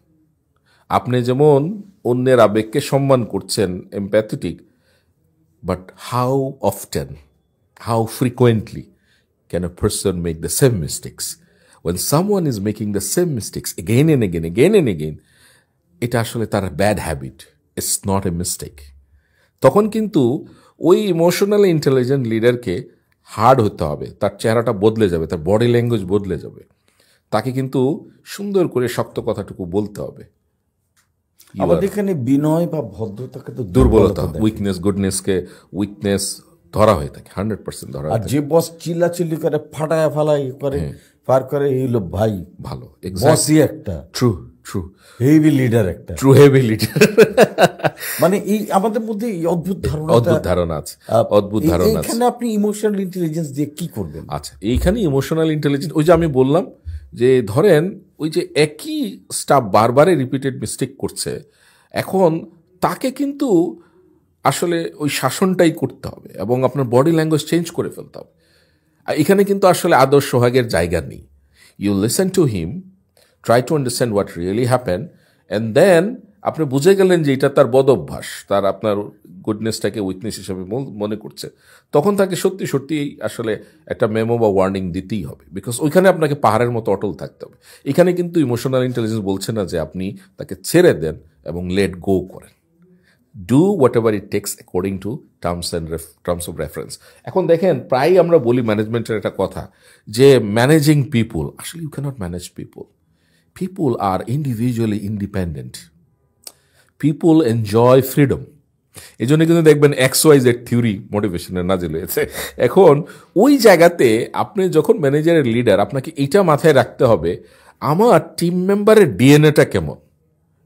আপনি যেমন অন্যের আবেগকে সম্মান করছেন, empathetic, but how often, how frequently can a person make the same mistakes? When someone is making the same mistakes again and again, এটা আসলে তার bad habit, it's not a mistake. তখন কিন্তু ওই ইমোশনাল ইন্টেলিজেন্ট লিডারকে হার্ড হতে হবে, তার চেহারাটা বদলে যাবে, তার বডি ল্যাঙ্গুয়েজ বদলে যাবে, তাকে কিন্তু সুন্দর করে শক্ত কথাটুকু বলতে হবে। আমাদের এখানে বিনয় বা ভদ্রতাকে তো দুর্বলতা, উইকনেস, গুডনেসকে উইকনেস ধরা হয়ে থাকে, 100% ধরা। আর যে বস চিল্লাচিল্লি করে, ফাটায় ফালাই করে, পার করে, এই লোক ভাই ভালো, বসই একটা ট্রু ট্রু হেভি লিডার, একটা ট্রু হেভি লিডার। মানে এই আমাদের মধ্যে এই অদ্ভুত ধারণা আছে, অদ্ভুত ধারণা আছে। এখানে আপনি ইমোশনাল ইন্টেলিজেন্স দিয়ে কি করবেন? আচ্ছা, এইখানে ইমোশনাল ইন্টেলিজেন্স, ওই যে আমি বললাম যে ধরেন ওই যে একই স্টাফ বারবারে রিপিটেড মিস্টেক করছে, এখন তাকে কিন্তু আসলে ওই শাসনটাই করতে হবে এবং আপনার বডি ল্যাঙ্গুয়েজ চেঞ্জ করে ফেলতে হবে। আর এখানে কিন্তু আসলে আদর্শ সোহাগের জায়গা নেই। You listen to him, try to understand what really happen, and then আপনি বুঝে গেলেন যে এটা তার বদ অভ্যাস, তার আপনার গুডনেসটাকে উইকনেস হিসেবে মনে করছে, তখন তাকে সত্যি সত্যি আসলে একটা মেমো বা ওয়ার্নিং দিতেই হবে, বিকজ ওইখানে আপনাকে পাহাড়ের মতো অটল থাকতে হবে। এখানে কিন্তু ইমোশনাল ইন্টেলিজেন্স বলছে না যে আপনি তাকে ছেড়ে দেন এবং লেট গো করেন। Do what ever it takes according to terms of reference. এখন দেখেন, প্রায়ই আমরা বলি ম্যানেজমেন্টের একটা কথা যে ম্যানেজিং পিপুল, আসলে you cannot manage people. People are individually independent, people enjoy freedom. এই জন্য কিন্তু দেখবেন XYZ থিওরি মোটিভেশনের নাজিল হয়েছে। এখন ওই জায়গাতে আপনি যখন ম্যানেজারের লিডার, আপনাকে এটা মাথায় রাখতে হবে, আমার টিম মেম্বারের ডিএনএটা কেমন,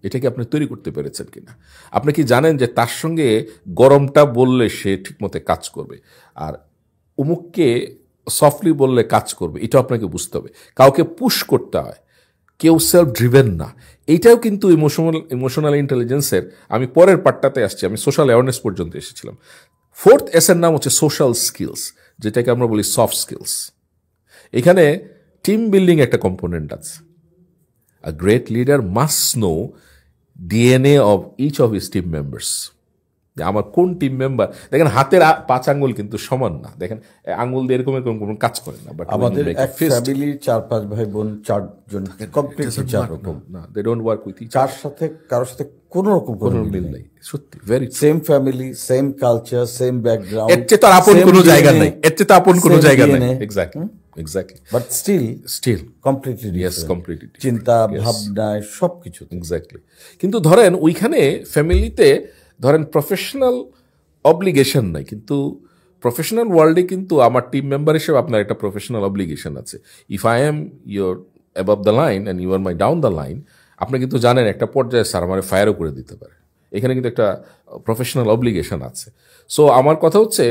এটাকে আপনি তৈরি করতে পেরেছেন কিনা। আপনি কি জানেন যে তার সঙ্গে গরমটা বললে সে ঠিকমতো কাজ করবে, আর অমুককে সফটলি বললে কাজ করবে, এটা আপনাকে বুঝতে হবে। কাউকে পুশ করতে হয়, কেউ সেলফ ড্রিভেন না, এইটাও কিন্তু ইমোশনাল ইন্টেলিজেন্সের, আমি পরের পার্টটাতে আসছি, আমি সোশ্যাল অ্যাওয়ারনেস পর্যন্ত এসেছিলাম। 4th S এর নাম হচ্ছে সোশ্যাল স্কিলস, যেটাকে আমরা বলি সফট স্কিলস। এখানে টিম বিল্ডিং একটা কম্পোনেন্ট আছে। A great leader must know DNA of each of his team members. আমার কোন টিম মেম্বার, দেখেন হাতের 5 আঙ্গুল কিন্তু সমান না, দেখেন আঙ্গুল দিয়ে এরকম এরকম কোনো কাজ করে না, বাট আমাদের এক ফ্যামিলির 4-5 ভাই বোন, 4 জন কমপ্লিটলি 4 রকম না, they don't work with each, চার সাথে কারোর সাথে কোনো রকম কোনো মিল নেই। সত্যি, very same family, same culture, same background, এর চেয়ে তো আপন কোনো জায়গা নাই, এর চেয়ে তো আপন কোনো জায়গা নাই। Exactly, but still completely, yes, completely, চিন্তা ভাবনায় সবকিছু এক্স্যাক্টলি। কিন্তু ধরেন ওইখানে ফ্যামিলিতে ধরেন প্রফেশনাল অব্লিগেশন নাই, কিন্তু প্রফেশনাল ওয়ার্ল্ডে কিন্তু আমার টিম মেম্বার হিসেবে আপনার একটা প্রফেশনাল অব্লিগেশন আছে। If I am your above the line and you are my down the line, আপনি কিন্তু জানেন একটা পর্যায়ে স্যার আমার ফায়ারও করে দিতে পারে। এখানে কিন্তু একটা প্রফেশনাল অব্লিগেশন আছে। সো আমার কথা হচ্ছে,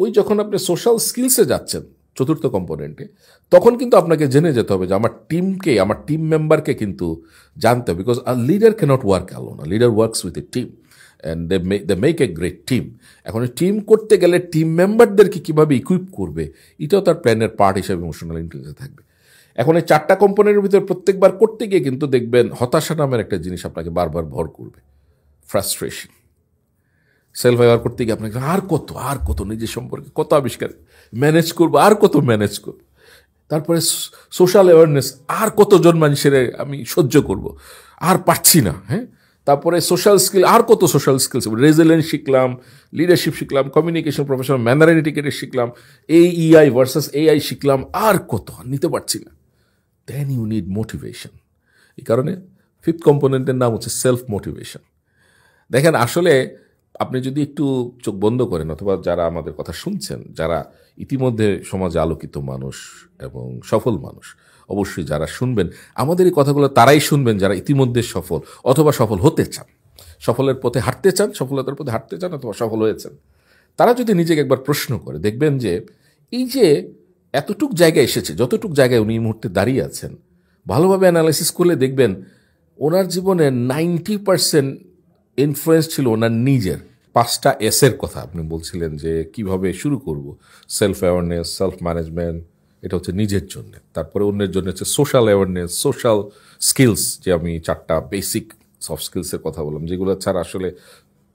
ওই যখন আপনি সোশ্যাল স্কিলসে যাচ্ছেন চতুর্থ কম্পোনেন্টে, তখন কিন্তু আপনাকে জেনে যেতে হবে যে আমার টিমকে, আমার টিম মেম্বারকে কিন্তু জানতে হবে। Because a leader cannot work alone, a leader works with a team and they make a great team. এখন টিম করতে গেলে টিম মেম্বারদেরকে কীভাবে ইকুইপ করবে, এটাও তার প্ল্যানের পার্ট হিসেবে ইমোশনাল ইন্টেলিজেন্স থাকবে। এখন এই 4টা কম্পোনেন্টের ভিতরে প্রত্যেকবার করতে গিয়ে কিন্তু দেখবেন হতাশা নামের একটা জিনিস আপনাকে বারবার ভর করবে, ফ্রাস্ট্রেশন। সেলফ অ্যাওয়ার করতে গিয়ে আপনাকে আর কত নিজের সম্পর্কে কত আবিষ্কার ম্যানেজ করবো, আর কত ম্যানেজ করবো। তারপরে সোশ্যাল অ্যাওয়ারনেস, আর কতজন মানুষের আমি সহ্য করব, আর পারছি না। হ্যাঁ, তারপরে সোশ্যাল স্কিল, আর কত সোশ্যাল স্কিলস, রেজিলিয়েন্স শিখলাম, লিডারশিপ শিখলাম, communication, professional manner and etiquette শিখলাম, AEI ভার্সাস AI শিখলাম, আর কত নিতে পারছি না। Then you need motivation. এই কারণে 5th কম্পোনেন্টের নাম হচ্ছে সেলফ মোটিভেশন। দেখেন, আসলে আপনি যদি একটু চোখ বন্ধ করেন, অথবা যারা আমাদের কথা শুনছেন, যারা ইতিমধ্যে সমাজে আলোকিত মানুষ এবং সফল মানুষ, অবশ্যই যারা শুনবেন আমাদের এই কথাগুলো তারাই শুনবেন যারা ইতিমধ্যে সফল অথবা সফল হতে চান, সফলের পথে হাঁটতে চান, সফলতার পথে হাঁটতে চান, অথবা সফল হয়েছেন। তারা যদি নিজেকে একবার প্রশ্ন করে, দেখবেন যে এই যে এতটুক জায়গায় এসেছে, যতটুক জায়গায় উনি এই মুহূর্তে দাঁড়িয়ে আছেন, ভালোভাবে অ্যানালাইসিস করলে দেখবেন ওনার জীবনে 90% ইনফ্লুয়েন্স ছিল ওনার নিজের। 5টা এসের কথা আপনি বলছিলেন যে কিভাবে শুরু করব, সেলফ অ্যাওয়ারনেস, সেলফ ম্যানেজমেন্ট, এটা হচ্ছে নিজের জন্য। তারপরে অন্যের জন্য হচ্ছে সোশ্যাল অ্যাওয়ারনেস, সোশ্যাল স্কিলস, যে আমি 4টা বেসিক সফট স্কিলসের কথা বললাম, যেগুলো ছাড়া আসলে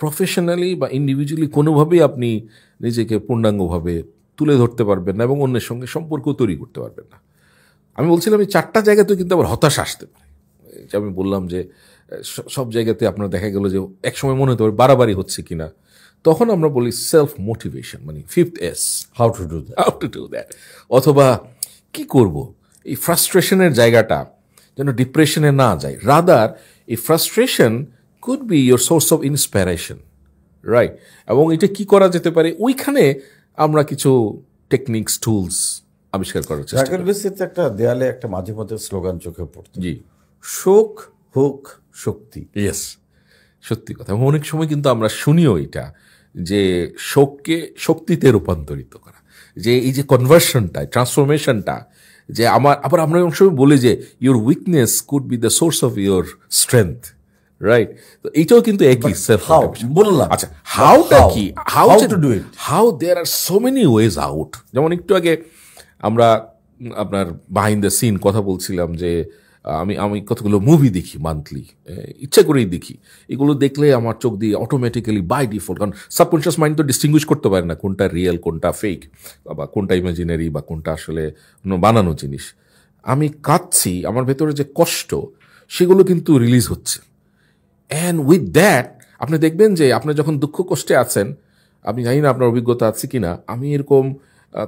প্রফেশনালি বা ইন্ডিভিজুয়ালি কোনোভাবেই আপনি নিজেকে পূর্ণাঙ্গভাবে তুলে ধরতে পারবেন না এবং অন্যের সঙ্গে সম্পর্ক তৈরি করতে পারবেন না। আমি বলছিলাম এই 4টা জায়গাতেও কিন্তু আবার হতাশা আসতে পারে। যে আমি বললাম যে সব জায়গাতে আপনার দেখা গেল যে একসময় মনে হতে পারে বাড়াবাড়ি হচ্ছে কিনা, তখন আমরা বলি সেলফ মোটিভেশন, মানে 5th S, how to do that. অথবা কি করব এই ফ্রাস্ট্রেশনের জায়গাটা যেন ডিপ্রেশনে না যায়, রাদার এই frustration could be your source of inspiration, right? এবং এটা কি করা যেতে পারে, ওইখানে আমরা কিছু টেকনিক্স, টুলস আবিষ্কার করার চেষ্টা করি। একটা দেয়ালে একটা মাঝে মধ্যে স্লোগান চোখে পড়তো, জি, শোক হোক শক্তি। ইয়েস, সত্যি কথা। এবং অনেক সময় কিন্তু আমরা শুনিও এটা, যে শোককে শক্তিতে রূপান্তরিত করা, যে এই যে কনভার্সনটা, ট্রান্সফরমেশনটা, যে আবার আমরা অনেক সময় বলি যে your weakness could be the source of your strength, right? তো এইটাও কিন্তু একই সেলফ বললাম। আচ্ছা, হাউটা কি, how to do it, how there are so many ways out. যেমন একটু আগে আমরা আপনার বিহাইন্ড দ্য সিন কথা বলছিলাম যে আমি কতগুলো মুভি দেখি মান্থলি, ইচ্ছা করেই দেখি। এগুলো দেখলে আমার চোখ দিয়ে অটোমেটিক্যালি বাই ডিফল্ট, কারণ সাবকনশিয়াস মাইন্ড তো ডিস্টিংগুইশ করতে পারে না কোনটা রিয়েল, কোনটা ফেক, বা কোনটা ইমাজিনারি, বা কোনটা আসলে বানানো জিনিস। আমি কাঁদছি, আমার ভেতরে যে কষ্ট সেগুলো কিন্তু রিলিজ হচ্ছে। অ্যান্ড উইথ দ্যাট আপনি দেখবেন যে আপনি যখন দুঃখ কষ্টে আছেন, আমি জানি না আপনার অভিজ্ঞতা আছে কিনা, আমি এরকম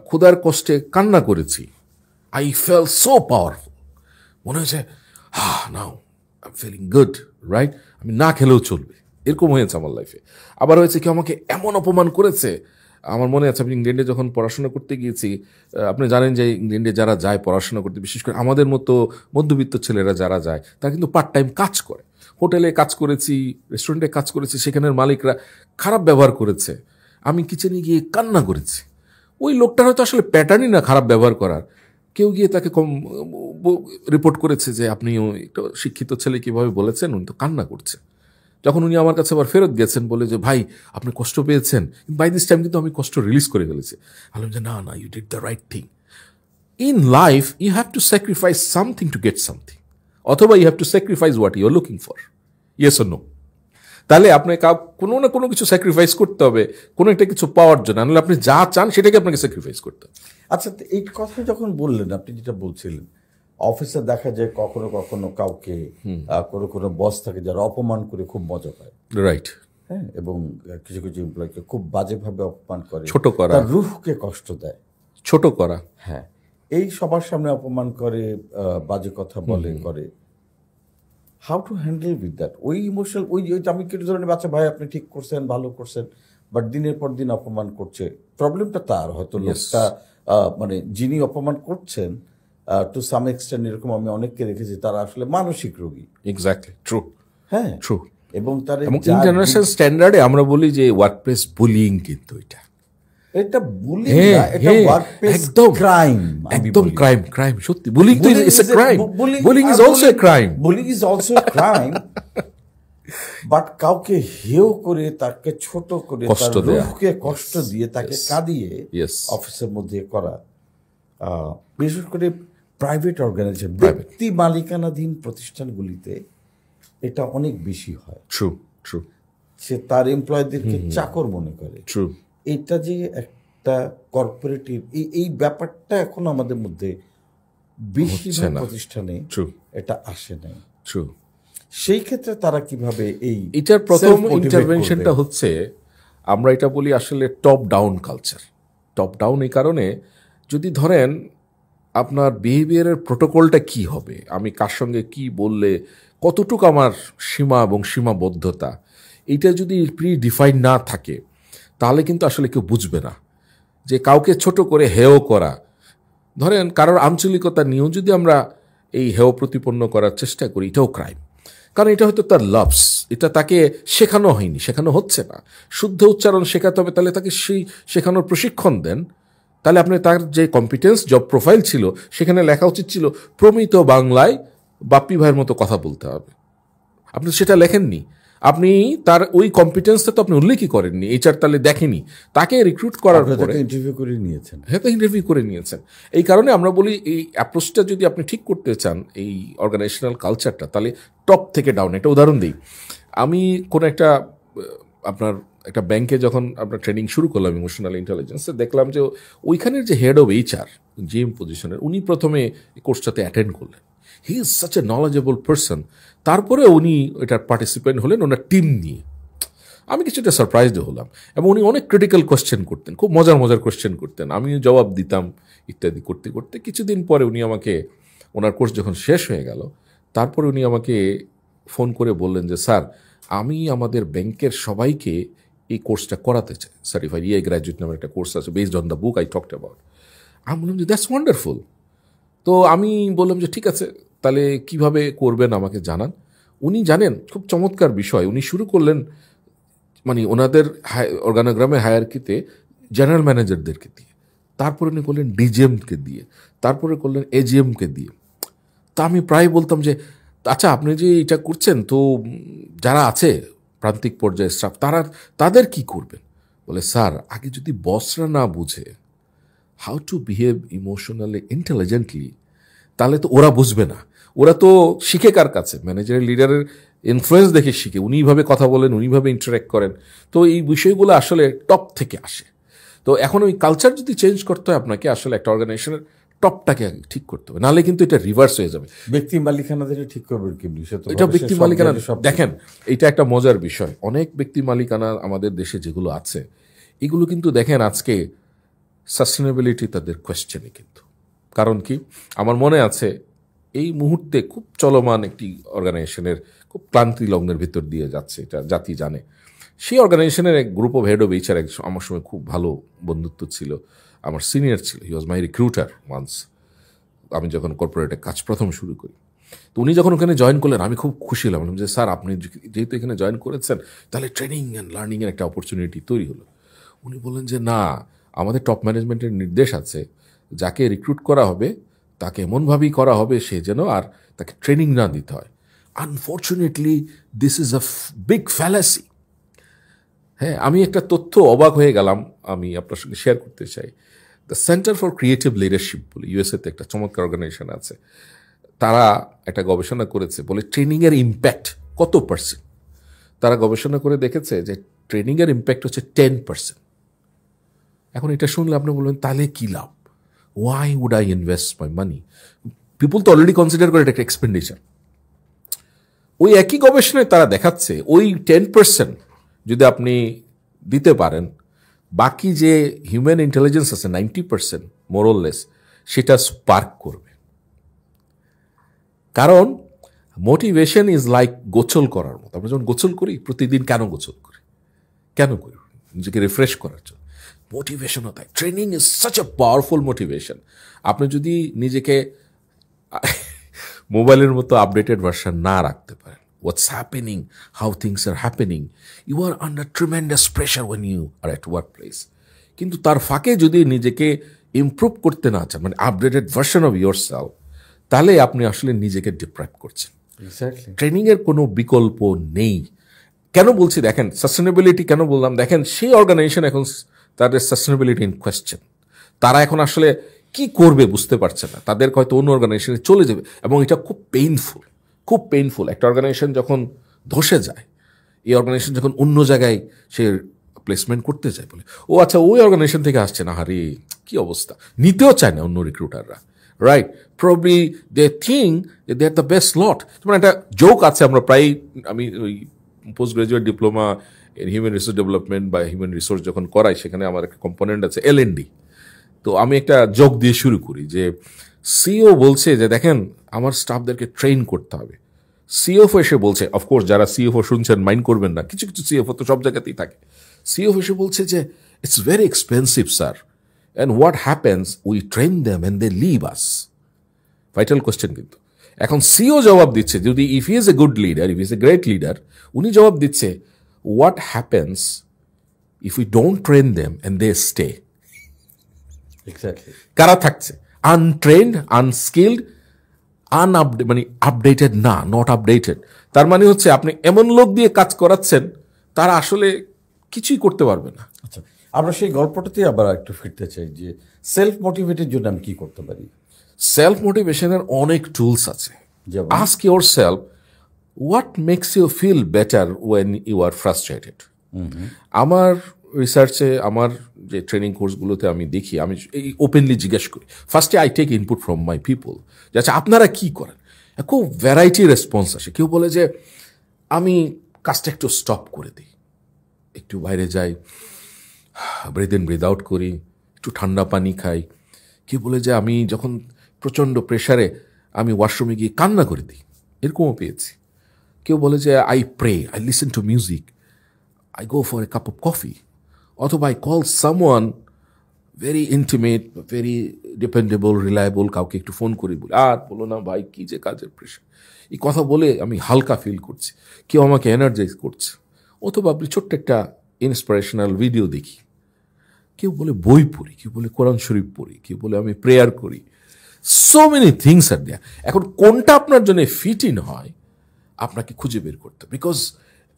ক্ষুধার কষ্টে কান্না করেছি। আই ফেল সো পাওয়ারফুল, মনে হয়েছে now I am feeling good, right? আমি না খেলেও চলবে, এরকম হয়েছে আমার লাইফে। আবার হয়েছে কি, আমাকে এমন অপমান করেছে। আমার মনে আছে আমি ইংল্যান্ডে যখন পড়াশোনা করতে গিয়েছি, আপনি জানেন যে ইংল্যান্ডে যারা যায় পড়াশোনা করতে, বিশেষ করে আমাদের মতো মধ্যবিত্ত ছেলেরা যারা যায়, তারা কিন্তু পার্ট টাইম কাজ করে। হোটেলে কাজ করেছি, রেস্টুরেন্টে কাজ করেছি, সেখানের মালিকরা খারাপ ব্যবহার করেছে, আমি কিচেনে গিয়ে কান্না করেছি। ওই লোকটার হয়তো আসলে প্যাটার্নই না খারাপ ব্যবহার করার, কেউ গিয়ে তাকে রিপোর্ট করেছে যে আপনি একটা শিক্ষিত ছেলে কীভাবে বলেছেন, উনি তো কান্না করছে। যখন উনি আমার কাছে আবার ফেরত গেছেন, বলে যে ভাই আপনি কষ্ট পেয়েছেন, বাই দিস টাইম কিন্তু আমি কষ্ট রিলিজ করে ফেলেছি। বললাম যে না, you did the right thing. In life you have to sacrifice something to get something, অথবা you have to sacrifice what you are looking for, yes or no? তাহলে আপনি কোনো না কোনো কিছু স্যাক্রিফাইস করতে হবে কোনো একটা কিছু পাওয়ার জন্য, নাহলে আপনি যা চান সেটাকে আপনাকে স্যাক্রিফাইস করতে হবে। আচ্ছা, এই কথা যখন বললেন, আপনি যেটা বলছিলেন, অফিসে দেখা যায় কখনো কখনো কাউকে, কোনো বস থাকে যারা অপমান করে খুব মজা পায়, রাইট? হ্যাঁ, এবং কিছু কিছু এমপ্লয়িকে খুব বাজেভাবে অপমান করে, ছোট করা, তার রুহকে কষ্ট দেয়, ছোট করা। হ্যাঁ, এই সবার সামনে অপমান করে, বাজে কথা বলে করে। How to handle with that? ওই ইমোশনাল, ওই আমি কেটে ধরে বাচ্চা ভাই আপনি ঠিক করছেন, ভালো করছেন, বাট দিনের পর দিন অপমান করছে। প্রবলেমটা তার, হয়তো লোকটা মানে যিনি অপমান করছেন টু সাম এক্সটেন্ট, এরকম আমি অনেককে দেখেছি, তারা আসলে মানসিক রোগী। এক্স্যাক্টলি ট্রু, হ্যাঁ, ট্রু। এবং তার এবং ইন্টারন্যাশনাল স্ট্যান্ডার্ডে আমরা বলি যে ওয়ার্কপ্লেস বুলিং, কিন্তু এটা বুলিং না, এটা ওয়ার্কপ্লেস একদম ক্রাইম। একদম ক্রাইম, ক্রাইম সত্যি। বুলিং তো is a crime, bullying is also a crime, bullying is also a crime. But কাউকে হেয় করে, তাকে ছোট করে, তার রূহকে কষ্ট দিয়ে, তাকে কাঁদিয়ে অফিসের মধ্যে করা, বিশেষ করে প্রাইভেট অর্গানাইজেশন, ব্যক্তি মালিকানাধীন প্রতিষ্ঠানগুলিতে এটা অনেক বেশি হয়। True, true. সে তার এমপ্লয়ীদেরকে চাকর মনে করে। ট্রু। এটা যে একটা কর্পোরেটিভ, এই ব্যাপারটা এখন আমাদের মধ্যে বেশিরভাগ প্রতিষ্ঠানে এটা আসে নাই। ট্রু। সেই ক্ষেত্রে তারা কিভাবে এটার প্রথম ইন্টারভেনশনটা হচ্ছে, আমরা এটা বলি আসলে top down culture. Top down এই কারণে, যদি ধরেন আপনার বিহেভিয়ারের প্রোটোকলটা কি হবে, আমি কার সঙ্গে কি বললে কতটুকু আমার সীমা এবং সীমাবদ্ধতা, এইটা যদি প্রি ডিফাইন না থাকে, তাহলে কিন্তু আসলে কেউ বুঝবে না। যে কাউকে ছোট করে হেয় করা, ধরেন কারোর আঞ্চলিকতা নিয়েও যদি আমরা এই হেয় প্রতিপন্ন করার চেষ্টা করি, এটাও ক্রাইম। কারণ এটা হয়তো তার লাভস, এটা তাকে শেখানো হয়নি, শেখানো হচ্ছে না। শুদ্ধ উচ্চারণ শেখাতে হবে, তাহলে তাকে সেই শেখানোর প্রশিক্ষণ দেন। তাহলে আপনি তার যে কম্পিটেন্স, জব প্রোফাইল ছিল, সেখানে লেখা উচিত ছিল প্রমিত বাংলায় বাপ্পি ভাইয়ের মতো কথা বলতে হবে। আপনি সেটা লেখেননি, আপনি তার ওই কম্পিটেন্সটা তো আপনি উল্লেখই করেননি, এইচআর তাহলে দেখেনি। তাকে রিক্রুট করার পরে ইন্টারভিউ করে নিয়েছেন, হ্যাঁ, তো ইন্টারভিউ করে নিয়েছেন। এই কারণে আমরা বলি, এই অ্যাপ্রোচটা যদি আপনি ঠিক করতে চান, এই অর্গানাইজেশনাল কালচারটা, তাহলে টপ থেকে ডাউন। একটা উদাহরণ দিই, আমি কোনো একটা আপনার একটা ব্যাংকে যখন আপনার ট্রেনিং শুরু করলাম ইমোশনাল ইন্টেলিজেন্সে, দেখলাম যে ওইখানের যে হেড অফ এইচআর, জিএম পজিশনের, উনি প্রথমে কোর্সটাতে অ্যাটেন্ড করলেন। He is such A knowledgeable person. তারপরে উনি এটার পার্টিসিপেন্ট হলেন ওনার টিম নিয়ে। আমি কিছুটা সারপ্রাইজড হলাম। এবং উনি অনেক ক্রিটিক্যাল কোয়েশ্চেন করতেন, খুব মজার মজার কোয়েশ্চেন করতেন, আমিও জবাব দিতাম ইত্যাদি করতে করতে। কিছুদিন পরে উনি আমাকে, ওনার কোর্স যখন শেষ হয়ে গেল, তারপরে উনি আমাকে ফোন করে বললেন যে, স্যার, আমি আমাদের ব্যাংকের সবাইকে এই কোর্সটা করাতে চাই। সার্টিফাইড ইএ গ্র্যাজুয়েট নামের একটা কোর্স আছে, based on the book I talked about. আমি বললাম যে দ্যাটস ওয়ান্ডারফুল। তো আমি বললাম যে ঠিক আছে, তাহলে কিভাবে করবেন আমাকে জানান। উনি জানেন, খুব চমৎকার বিষয়, উনি শুরু করলেন মানে ওনাদের অর্গানোগ্রামের হায়ারকিতে জেনারেল ম্যানেজারদেরকে দিয়ে, তারপরে উনি করলেন ডিজিএমকে দিয়ে, তারপরে করলেন এজিএমকে দিয়ে। তা আমি প্রায় বলতাম যে, আচ্ছা আপনি যে এটা করছেন, তো যারা আছে প্রান্তিক পর্যায়ে স্টাফ, তাদের কি করবেন? বলে, স্যার, আগে যদি বসরা না বুঝে how to behave emotionally intelligently, তাহলে তো ওরা বুঝবে না। ওরা তো শিখে কার কাছে? ম্যানেজারের, লিডারের ইনফ্লুয়েন্স দেখে শিখে। উনিভাবে কথা বলেন, উনিভাবে ইন্টারেক্ট করেন। তো এই বিষয়গুলো আসলে টপ থেকে আসে। তো এখন ওই কালচার যদি চেঞ্জ করতে হয়, আপনাকে আসলে একটা অর্গানাইজেশনের টপটাকে ঠিক করতে হবে, নাহলে কিন্তু এটা রিভার্স হয়ে যাবে। ব্যক্তি মালিকানা ঠিক করবেন কি? এটা ব্যক্তি মালিকানা, দেখেন এটা একটা মজার বিষয়। অনেক ব্যক্তি মালিকানা আমাদের দেশে যেগুলো আছে, এগুলো কিন্তু দেখেন আজকে সাস্টেনেবিলিটি তাদের কোয়েশ্চেনে। কিন্তু কারণ কি, আমার মনে আছে এই মুহূর্তে খুব চলমান একটি অর্গানাইজেশনের খুব ক্লান্তি লগ্নের ভিতর দিয়ে যাচ্ছে, এটা জাতি জানে। সেই অর্গানাইজেশনের এক group of head of HR আমার সময় খুব ভালো বন্ধুত্ব ছিল, আমার সিনিয়র ছিল, হি ওয়াজ মাই রিক্রুটার ওয়ান্স, আমি যখন কর্পোরেটে কাজ প্রথম শুরু করি। তো উনি যখন ওখানে জয়েন করলেন, আমি খুব খুশি হলাম যে, স্যার, আপনি যেহেতু এখানে জয়েন করেছেন, তাহলে ট্রেনিং অ্যান্ড লার্নিংয়ের একটা অপরচুনিটি তৈরি হলো। উনি বললেন যে, না, আমাদের টপ ম্যানেজমেন্টের নির্দেশ আছে, যাকে রিক্রুট করা হবে তাকে এমনভাবেই করা হবে সে যেন আর তাকে ট্রেনিং না দিতে হয়। Unfortunately this is a big fallacy. হ্যাঁ, আমি একটা তথ্য অবাক হয়ে গেলাম, আমি আপনার সঙ্গে শেয়ার করতে চাই। The centre for creative leadership বলে ইউএসএতে একটা চমৎকার অর্গানাইজেশন আছে। তারা একটা গবেষণা করেছে, বলে ট্রেনিংয়ের ইম্প্যাক্ট কত পার্সেন্ট। তারা গবেষণা করে দেখেছে যে ট্রেনিংয়ের ইম্প্যাক্ট হচ্ছে 10%। এখন এটা শুনলে আপনি বলবেন, তাহলে কী লাভ? ওয়াই উড আই ইনভেস্ট মাই মানি? পিপুল তো অলরেডি কনসিডার করে এটা একটা এক্সপেন্ডিচার। ওই একই গবেষণায় তারা দেখাচ্ছে, ওই 10% যদি আপনি দিতে পারেন, বাকি যে হিউম্যান ইন্টেলিজেন্স আছে 90% মোরলেস, সেটা স্পার্ক করবে। কারণ মোটিভেশন ইজ লাইক গোসল করার মতো। আমরা যখন গোসল করি প্রতিদিন, কেন গোসল করি? নিজেকে রিফ্রেশ করার জন্য। মোটিভেশনও তাই। Training is such a powerful motivation. আপনি যদি নিজেকে মোবাইলের মতো আপডেটেড ভার্সন না রাখতে পারেন, what's happening, how things are happening, you are under tremendous pressure when you are at workplace. কিন্তু তার ফাঁকে যদি নিজেকে ইমপ্রুভ করতে না চান, মানে updated version of your self, তাহলে আপনি আসলে নিজেকে ডিপ্রাইভ করছেন। ট্রেনিংয়ের কোনো বিকল্প নেই। কেন বলছি দেখেন, সাস্টেনেবিলিটি কেন বললাম, দেখেন সেই অর্গানাইজেশন এখন তাদের সাস্টেনেবিলিটি ইন কোয়েশ্চেন। তারা এখন আসলে কি করবে বুঝতে পারছে না, তাদের হয়তো অন্য অর্গানাইজেশনে চলে যাবে, এবং এটা খুব পেইনফুল, খুব পেইনফুল। একটা অর্গানাইজেশন যখন ধসে যায়, এই অর্গানাইজেশন যখন অন্য জায়গায় সে প্লেসমেন্ট করতে যায়, বলে ও আচ্ছা ওই অর্গানাইজেশন থেকে আসছে না, হারে কি অবস্থা, নিতেও চায় না অন্য রিক্রুটাররা, right? Probably they think they are the best lot. যেমন একটা জোক আছে, আমরা প্রায়, আমি ওই post graduate diploma in human resource development বা হিউম্যান রিসোর্স যখন করাই, সেখানে আমার একটা কম্পোনেন্ট আছে L&D। তো আমি একটা জোক দিয়ে শুরু করি যে সিও বলছে যে দেখেন আমার স্টাফদেরকে ট্রেন করতে হবে। সিএফও এসে বলছে, অফকোর্স যারা সিএফও শুনছেন মাইন্ড করবেন না, কিছু কিছু সিএফও তো সব জায়গাতেই থাকে। সিএফও এসে বলছে যে it's very expensive sir, and what happens we train them and they leave us. Vital question কিন্তু। এখন সিও জবাব দিচ্ছে, যদি if he is a good leader, if is a great leader, উনি জবাব দিচ্ছে what happens if we don't train them and they stay. কারা থাকছে? আনট্রেন্ড, আনস্কিল্ড, মানে আপডেটেড না, নট আপডেটেড। তার মানে হচ্ছে আপনি এমন লোক দিয়ে কাজ করাচ্ছেন তারা আসলে কিছুই করতে পারবে না। আচ্ছা, আমরা সেই গল্পটাতে আবার একটু ফিরতে চাই যে সেলফ মোটিভেটের জন্য আমি কি করতে পারি। সেলফ মোটিভেশনের অনেক টুলস আছে। Ask your self what makes you feel better when you are frustrated. আমার রিসার্চে, আমার যে ট্রেনিং কোর্সগুলোতে আমি দেখি, আমি এই ওপেনলি জিজ্ঞেস করি। ফার্স্টে I take input from my people, যে আচ্ছা আপনারা কি করেন। খুব ভ্যারাইটি রেসপন্স আসে। কেউ বলে যে আমি কাজটা একটু স্টপ করে দিই, একটু বাইরে যাই, ব্রিথ ইন ব্রিথ আউট করি, একটু ঠান্ডা পানি খাই। কেউ বলে যে আমি যখন প্রচণ্ড প্রেশারে আমি ওয়াশরুমে গিয়ে কান্না করে দিই, এরকমও পেয়েছি। কেউ বলে যে I pray, I listen to music, I go for a cup of coffee, অথবা I call someone very intimate, very dependable, reliable, কাউকে একটু ফোন করে বলি, আর বলো না ভাই কি যে কাজের প্রেশার। এই কথা বলে আমি হালকা ফিল করছি, কেউ আমাকে এনার্জাইজ করছে। অথবা আপনি ছোট্ট একটা ইন্সপিরেশনাল ভিডিও দেখি, কেউ বলে বই পড়ি, কেউ বলে কোরআন শরীফ পড়ি, কেউ বলে আমি প্রেয়ার করি। সো মেনি থিংস আর দেয়ার। এখন কোনটা আপনার জন্য ফিট ইন হয় আপনাকে খুঁজে বের করতে, বিকজ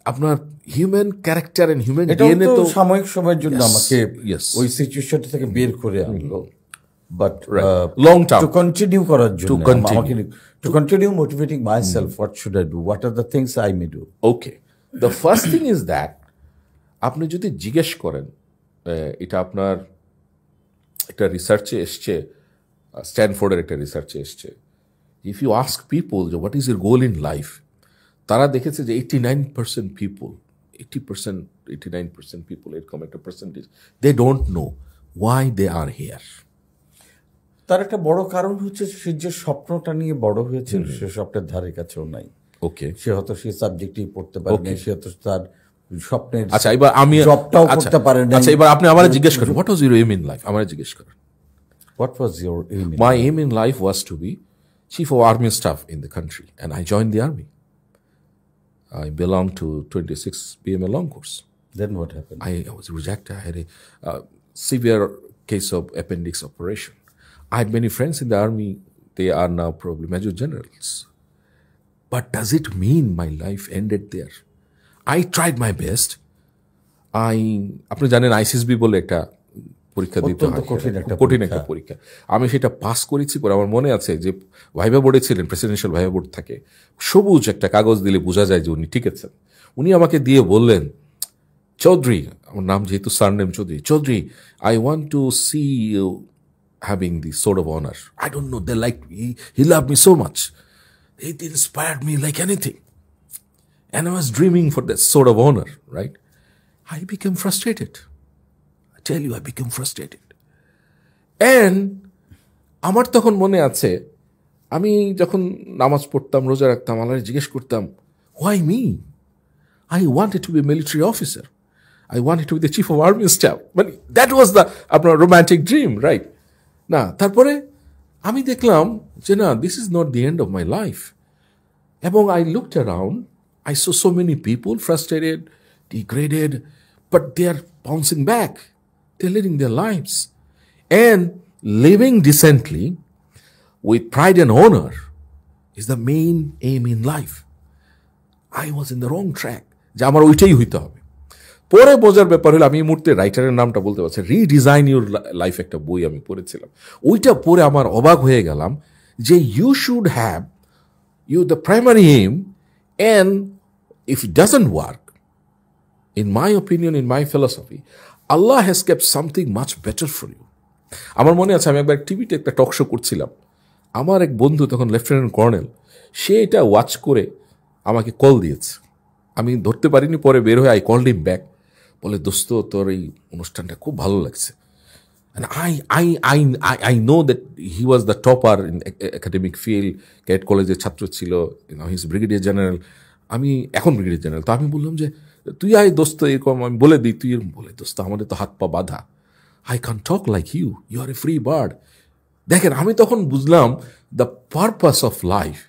আপনার human character and human DNA তো সাময়িক সময়ের জন্য আমাকে ওই সিচুয়েশন থেকে বের করে আনলো, but long term to continue করার জন্য আমাকে to continue motivating my self, what should I do, what are the things I may do. Okay, the first thing is that আপনি যদি জিজ্ঞেস করেন, এটা আপনার একটা রিসার্চে এসছে, স্ট্যানফোর্ডের একটা রিসার্চে এসছে, ইফ ইউ আস্ক পিপল যে what is your goal in life, তারা দেখেছে যে 89% পিপল, 89% পিপল, এরকম একটা percentage, they don't know why they are here. তার একটা বড় কারণ হচ্ছে সে যে স্বপ্নটা নিয়ে বড় হয়েছে সে স্বপ্নের ধারে কাছেও নাই। ওকে, সে হয়তো সে সাবজেক্টই পড়তে পারে না, সে হয়তো তার স্বপ্নের আচ্ছা এবার আমি জবটাও করতে পারে না। আচ্ছা এবার আপনি আমারে জিজ্ঞেস করেন what was your aim in life, আমারে জিজ্ঞেস করেন what was your aim. My aim in life was to be chief of army staff in the country and I join the army. I belong to 26 PML long course. Then what happened? I was rejected. I had a severe case of appendix operation. I had many friends in the army. They are now probably major generals. But does it mean my life ended there? I tried my best. আপনি জানেন ICSB বলে একটা পরীক্ষা দিতে হয়, কঠিন একটা পরীক্ষা। আমি সেটা পাস করেছি। পরে আমার মনে আছে যে ভাইভা বোর্ডে ছিলেন, প্রেসিডেন্সিয়াল ভাইভা বোর্ড থাকে, সবুজ একটা কাগজ দিলে বোঝা যায় যে উনি ঠিক আছেন। উনি আমাকে দিয়ে বললেন, চৌধুরী, আমার নাম যেহেতু surname Chowdhury, Chowdhury, I want to see you having the sword of honour. I don't know, they like me, he love me so much, it inspired me like anything, and I was dreaming for that sword of honour, right? I became frustrated. I tell you, I became frustrated. And আমার তখন মনে আছে, আমি যখন নামাজ পড়তাম, রোজা রাখতাম, আল্লাহকে জিজ্ঞেস করতাম, why me? I wanted to be a military officer. I wanted to be the chief of army staff. But that was the আপনার romantic dream, right? না তারপরে আমি দেখলাম যে না, this is not the end of my life. এবং I looked around, I saw so many people frustrated, degraded, but they are bouncing back. They're living their lives. And living decently with pride and honor is the main aim in life. I was in the wrong track. যে আমার ওইটাই হইতে হবে। পরে বোঝার ব্যাপার হলো, আমি এই মুহূর্তে রাইটারের নামটা বলতে পারছি, রিডিজাইন ইউর লাইফ একটা বই আমি পড়েছিলাম। ওইটা পড়ে আমার অবাক হয়ে গেলাম যে you should have the primary aim, and if it doesn't work, in my opinion, in my philosophy, Allah has kept something much better for you. আমার মনে আছে আমি একবার টিভিতে একটা টক শো করছিলাম, আমার এক বন্ধু তখন লেফটেন্যান্ট কর্নেল, সে এটা ওয়াচ করে আমাকে কল দিয়েছে, আমি ধরতে পারিনি, পরে বের হয়ে আই কলড হিম ব্যাক, বলে দোস্ত তোর এই অনুষ্ঠানটা খুব ভালো লাগছে। And I know that he was the topper in academic field, cadet কলেজের ছাত্র ছিল, he's brigadier general, আমি এখন ব্রিগেডিয়ার জেনারেল। তো আমি বললাম যে তুই আয় দোস্ত, এরকম আমি বলে দিই, তুই বলে দোস্ত আমাদের তো হাত পা বাঁধা, I can't talk like you are a free bird. দেখেন আমি তখন বুঝলাম the purpose of life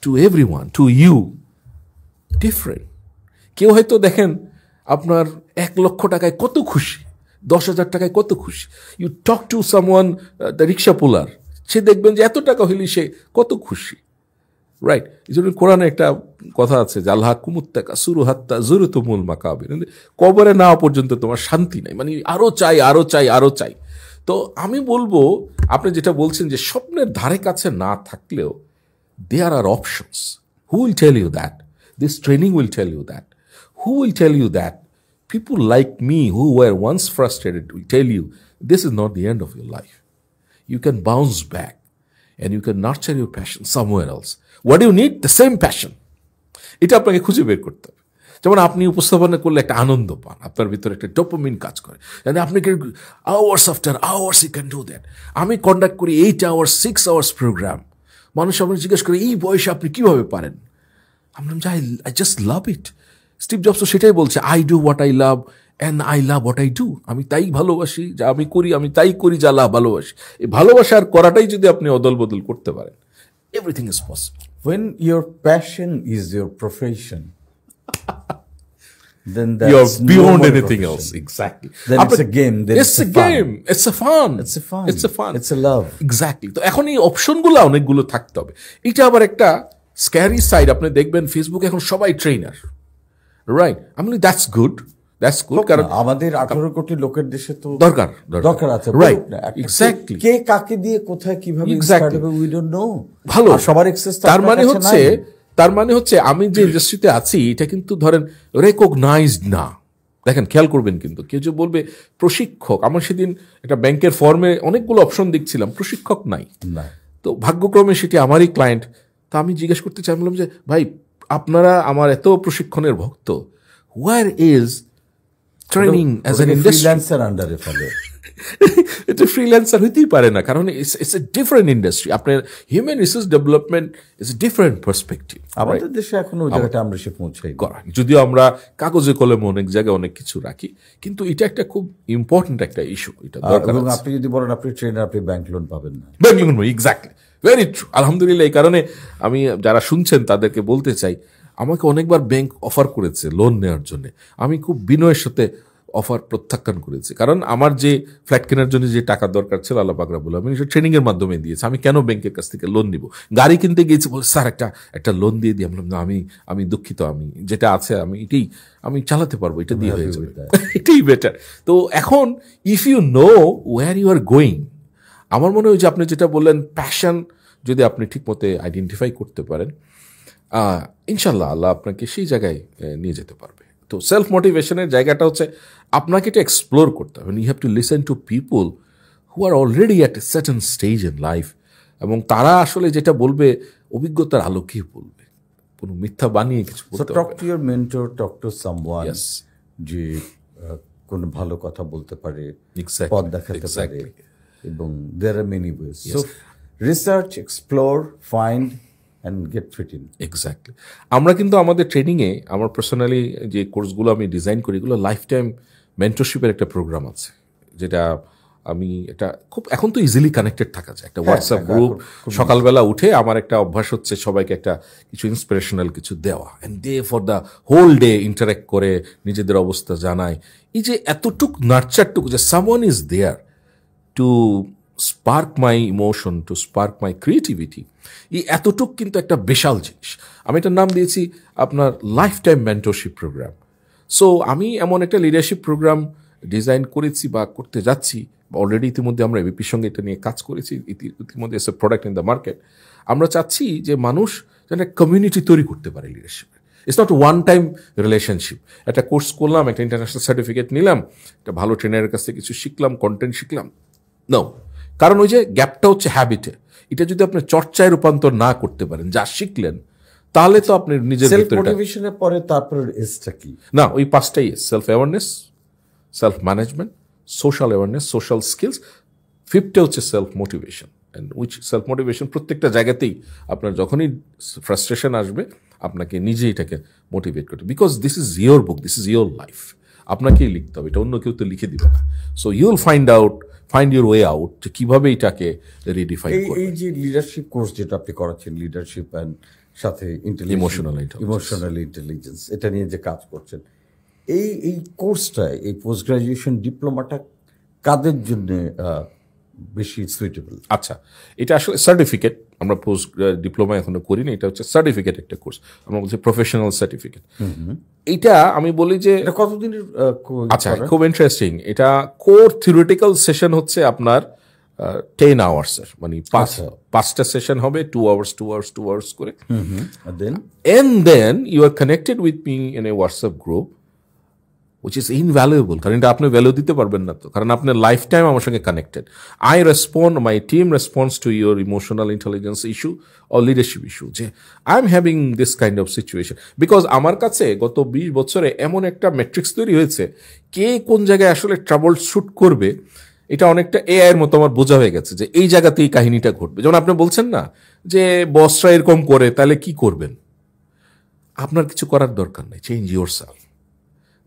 to everyone, to you, different. কেউ হয়তো দেখেন আপনার 1 লক্ষ টাকায় কত খুশি, 10,000 টাকায় কত খুশি। You talk to someone, the rickshaw puller, সে দেখবেন যে এত টাকা হইলে সে কত খুশি, রাইট? এই জন্য কোরআনে একটা কথা আছে যে আল্লাহ কুমুত্তাকা সুরু হাত্তা জুরুতুমুল মাকাবির, কবরে না পর্যন্ত তোমার শান্তি নাই, মানে আরো চাই আরো চাই আরো চাই। তো আমি বলবো আপনি যেটা বলছেন যে স্বপ্নের ধারে কাছে না থাকলেও there are options. Who will tell you that? This training will tell you that. Who will tell you that? People like me who were once frustrated will tell you this is not the end of your life. You can bounce back and you can nurture your passion somewhere else. What do you need? The same passion. এটা আপনাকে খুঁজে বের করতে হবে। যেমন আপনি উপস্থাপনা করলে একটা আনন্দ পান, আপনার ভিতরে একটা ডোপামিন কাজ করে, আপনি hours after hours you can do that. আমি কন্ডাক্ট করি 8 hours 6 hours প্রোগ্রাম, মানুষ আমাকে জিজ্ঞেস করে এই বয়সে আপনি কিভাবে পারেন? আমি বললাম যে I just love it. Steve jobs সেটাই বলছে, I do what I love and I love what I do. আমি তাই ভালোবাসি, যা আমি করি আমি তাই করি যা ভালোবাসি। এই ভালোবাসার করাটাই যদি আপনি অদল বদল করতে পারেন, everything is possible. When your passion is your profession, then that's you're beyond no anything profession. else. Exactly. Then it's a game. Then it's a game. It's a fun. It's a fun. It's a fun. It's a love. Exactly. তো এখন এই অপশনগুলো অনেকগুলো থাকতে হবে। এটা আবার একটা স্ক্যারি সাইড। আপনি দেখবেন ফেসবুকে এখন সবাই ট্রেনার, রাইট? আমি বলি দ্যাটস গুড, দ্যাটস গুড, কারণ আমাদের 18 কোটি লোকের দেশে তো দরকার আছে, রাইট? এক্স্যাক্টলি। কে কাকে দিয়ে কোথায় কিভাবে Exactly. We don't know. ভালো, সবার এক্সেস তার মানে হচ্ছে আমি যে ইন্ডাস্ট্রিতে আছি এটা কিন্তু ধরেন রেকগনাইজড না। দেখেন খেয়াল করবেন, কিন্তু কেউ যে বলবে প্রশিক্ষক, আমার সেদিন একটা ব্যাংকের ফর্মে অনেকগুলো অপশন দেখছিলাম, প্রশিক্ষক নাই। তো ভাগ্যক্রমে সেটি আমারই ক্লায়েন্ট। তা আমি জিজ্ঞেস করতে চাই, বললাম যে ভাই আপনারা আমার এত প্রশিক্ষণের ভক্ত, where is training as an freelancer আন্ডারে ফেলে? এটা ফ্রিল্যান্সার হইতেই পারে না, কারণ ইটস এ ডিফারেন্ট ইন্ডাস্ট্রি। আপনার human resource development is a different perspective. আমাদের দেশে এখনো ওই জায়গাটা আমরা সে পৌঁছাই করা, যদিও আমরা কাগজে কলমে অনেক জায়গায় অনেক কিছু রাখি, কিন্তু এটা একটা খুব ইম্পর্টেন্ট একটা ইস্যু। এটা দরকার। এবং আপনি যদি বলেন আপনি ট্রেনার, আপনি ব্যাংক লোন পাবেন না। Bank loan, exactly, very true. আলহামদুলিল্লাহ। এই কারণে আমি যারা শুনছেন তাদেরকে বলতে চাই, আমাকে অনেকবার ব্যাংক অফার করেছে লোন নেওয়ার জন্য, আমি খুব বিনয়ের সাথে অফার প্রত্যাখ্যান করেছি। কারণ আমার যে ফ্ল্যাট কেনার জন্য যে টাকা দরকার ছিল আল্লাহ পাক রব্বুল আলামিন সেটা ট্রেনিং এর মাধ্যমে দিয়েছে। আমি কেন ব্যাংকের কাছ থেকে লোন নিব? গাড়ি কিনতে গিয়েছি, বলে স্যার একটা লোন দিয়ে দিই। আমি আমি দুঃখিত, আমি যেটা আছে আমি এটাই আমি চালাতে পারবো, এটা দিয়ে হয়ে যাবে, এটাই বেটার। তো এখন if you know where you are going, আমার মনে হয় যে আপনি যেটা বললেন প্যাশন যদি আপনি ঠিক মতো আইডেন্টিফাই করতে পারেন, ইনশাল্লাহ আল্লাহ আপনাকে সেই জায়গায় নিয়ে যেতে পারবে। তো সেলফ মোটিভেশনের জায়গাটা হচ্ছে আপনাকে এটা এক্সপ্লোর করতে হবে। You have to listen to people who are already at a certain stage in life, এবং তারা আসলে যেটা বলবে অভিজ্ঞতার আলোকেই বলবে, কোনো মিথ্যা বানিয়ে কিছু বলতে হবে। Talk to your mentor, talk to someone যে কোনো ভালো কথা বলতে পারে, পথ দেখাতে পারে, এবং there are many ways. So research, explore, find, and get fit in. Exactly. আমরা কিন্তু আমাদের ট্রেনিংয়ে, আমার পার্সোনালি যে কোর্সগুলো আমি ডিজাইন করি, এগুলো লাইফ টাইম মেন্টরশিপের একটা প্রোগ্রাম আছে, যেটা আমি এটা খুব এখন তো ইজিলি কানেক্টেড থাকা যায়। একটা হোয়াটসঅ্যাপ গ্রুপ, সকালবেলা উঠে আমার একটা অভ্যাস হচ্ছে সবাইকে একটা কিছু ইন্সপিরেশনাল কিছু দেওয়া, and they for the whole day interact করে নিজেদের অবস্থা জানায়। এই যে এতটুক নার্চারটুকু, যে someone is there to spark my emotion, to spark my creativity, এই এতটুক কিন্তু একটা বিশাল জিনিস। আমি এটার নাম দিয়েছি আপনার life time mentorship program. So আমি এমন একটা লিডারশিপ প্রোগ্রাম ডিজাইন করেছি বা করতে যাচ্ছি, অলরেডি ইতিমধ্যে আমরা এবিপির সঙ্গে এটা নিয়ে কাজ করেছি, ইতিমধ্যে as a product in the market. আমরা চাচ্ছি যে মানুষ যেন কমিউনিটি তৈরি করতে পারে লিডারশিপে। It's not one time relationship. একটা কোর্স করলাম, একটা ইন্টারন্যাশনাল সার্টিফিকেট নিলাম, একটা ভালো ট্রেনারের কাছ থেকে কিছু শিখলাম, কন্টেন্ট শিখলাম, নো। কারণ ওই যে গ্যাপটা হচ্ছে হ্যাবিটে। এটা যদি আপনি চর্চায় রূপান্তর না করতে পারেন, যা শিখলেন, তাহলে তো আপনি নিজের সেলফ ভিতরে মোটিভেশনের পরে তারপরে এসটা কি? না, ওই পাঁচটাই: self awareness, self management, social awareness, social skills, ফিফথটা হচ্ছে self motivation. And which self motivation প্রত্যেকটা জায়গাতেই আপনার যখনই ফ্রাস্ট্রেশন আসবে, আপনাকে নিজেই এটাকে মোটিভেট করতে, because this is your book, this is your life, আপনাকেই লিখতে হবে, এটা অন্য কেউ তো লিখে দিবে না। So you will find your way out, যে কীভাবে এটাকে রিডিফাইন করবে। এই যে লিডারশিপ কোর্স যেটা আপনি করাচ্ছেন, লিডারশিপ অ্যান্ড সাথে ইমোশনাল ইন্টেলিজেন্স, এটা নিয়ে যে কাজ করছেন, এই কোর্সটায়, এই পোস্ট গ্রাজুয়েশন ডিপ্লোমাটা কাদের জন্য বেশি সুইটেবল? আচ্ছা, এটা আসলে সার্টিফিকেট, আমরা পোস্ট ডিপ্লোমা এখনো করিনি, এটা হচ্ছে সার্টিফিকেট একটা কোর্স, আমরা বলছি প্রফেশনাল সার্টিফিকেট। এটা আমি বলি যে এটা কতদিনের? আচ্ছা, খুব ইন্টারেস্টিং। এটা কোর থিওরিটিক্যাল সেশন হচ্ছে আপনার 10 আওয়ার্সের, মানে পাঁচটা সেশন হবে, 2 আওয়ার্স করে। And then you are connected with me in a WhatsApp group, which is invaluable, কারণ এটা আপনি ভ্যালু দিতে পারবেন না তো, কারণ আপনার লাইফ টাইম আমার সঙ্গে connected. My team response to your emotional intelligence issue or leadership issue, যে I am having this kind of situation. Because আমার কাছে গত 20 বছরে এমন একটা ম্যাট্রিক্স তৈরি হয়েছে, কে কোন জায়গায় আসলে ট্রাবল শুট করবে, এটা অনেকটা এআই এর মতো আমার বোঝা হয়ে গেছে, যে এই জায়গাতে এই কাহিনীটা ঘটবে। যেমন আপনি বলছেন না যে বসরা এরকম করে, তাহলে কি করবেন? আপনার কিছু করার দরকার নেই, চেঞ্জ ইউর সেলফ।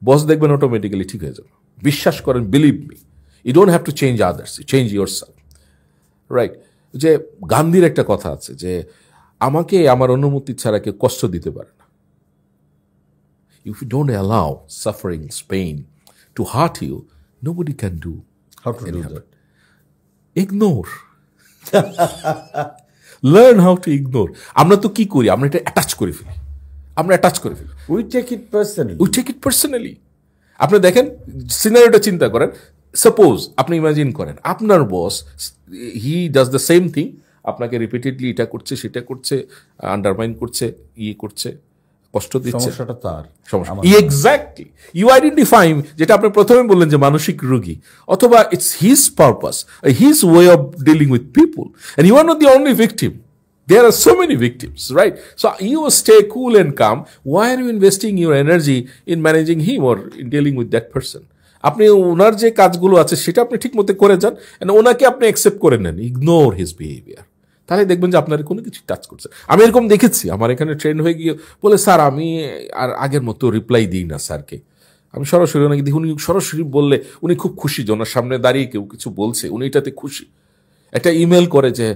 বস দেখবেন অটোমেটিক্যালি ঠিক হয়ে যাবে, বিশ্বাস করেন, believe me. You don't have to change others, you change your self, right? যে গান্ধীর একটা কথা আছে যে আমাকে আমার অনুমতি ছাড়া কেউ কষ্ট দিতে পারে না। If you don't allow sufferings, pain to hurt you, nobody can do. How to do that? Ignore. Learn how to ignore. আমরা তো কি করি, আমরা এটা অ্যাটাচ করে ফেলি। We take it personally. আপনি দেখেন, সিনারিওটা চিন্তা করেন। সাপোজ আপনি ইমাজিন করেন আপনার boss, he does the same thing, আপনাকে রিপিটেডলি এটা করছে, সেটা করছে, আন্ডারমাইন করছে, করছে, কষ্ট দিচ্ছে। সমস্যাটা তার, সমস্যা এক্স্যাক্টলি ইউ আইডেন্টিফাই, যেটা আপনি প্রথমে বললেন যে মানসিক রোগী, অথবা it's his purpose, his way of dealing with people, and you are not the only victim. There are so many victims, right? So you stay cool and calm. Why are you investing your energy in managing him or in dealing with that person? আপনি ওনার যে কাজগুলো আছে সেটা আপনি ঠিক মতো করে যান, ওনাকে আপনি অ্যাকসেপ্ট করে নেন, ইগনোর হিজ বিহেভিয়ার। তাহলে দেখবেন যে আপনার কোনো কিছু টাচ করছে। আমি এরকম দেখেছি, আমার এখানে ট্রেন্ড হয়ে গিয়ে বলে, স্যার আমি আর আগের মতো রিপ্লাই দিই না স্যারকে। আমি সরাসরি ওনাকে দেখি, উনি সরাসরি বললে উনি খুব খুশি যে ওনার সামনে দাঁড়িয়ে কেউ কিছু বলছে, উনি এটাতে খুশি। একটা ইমেল করে যে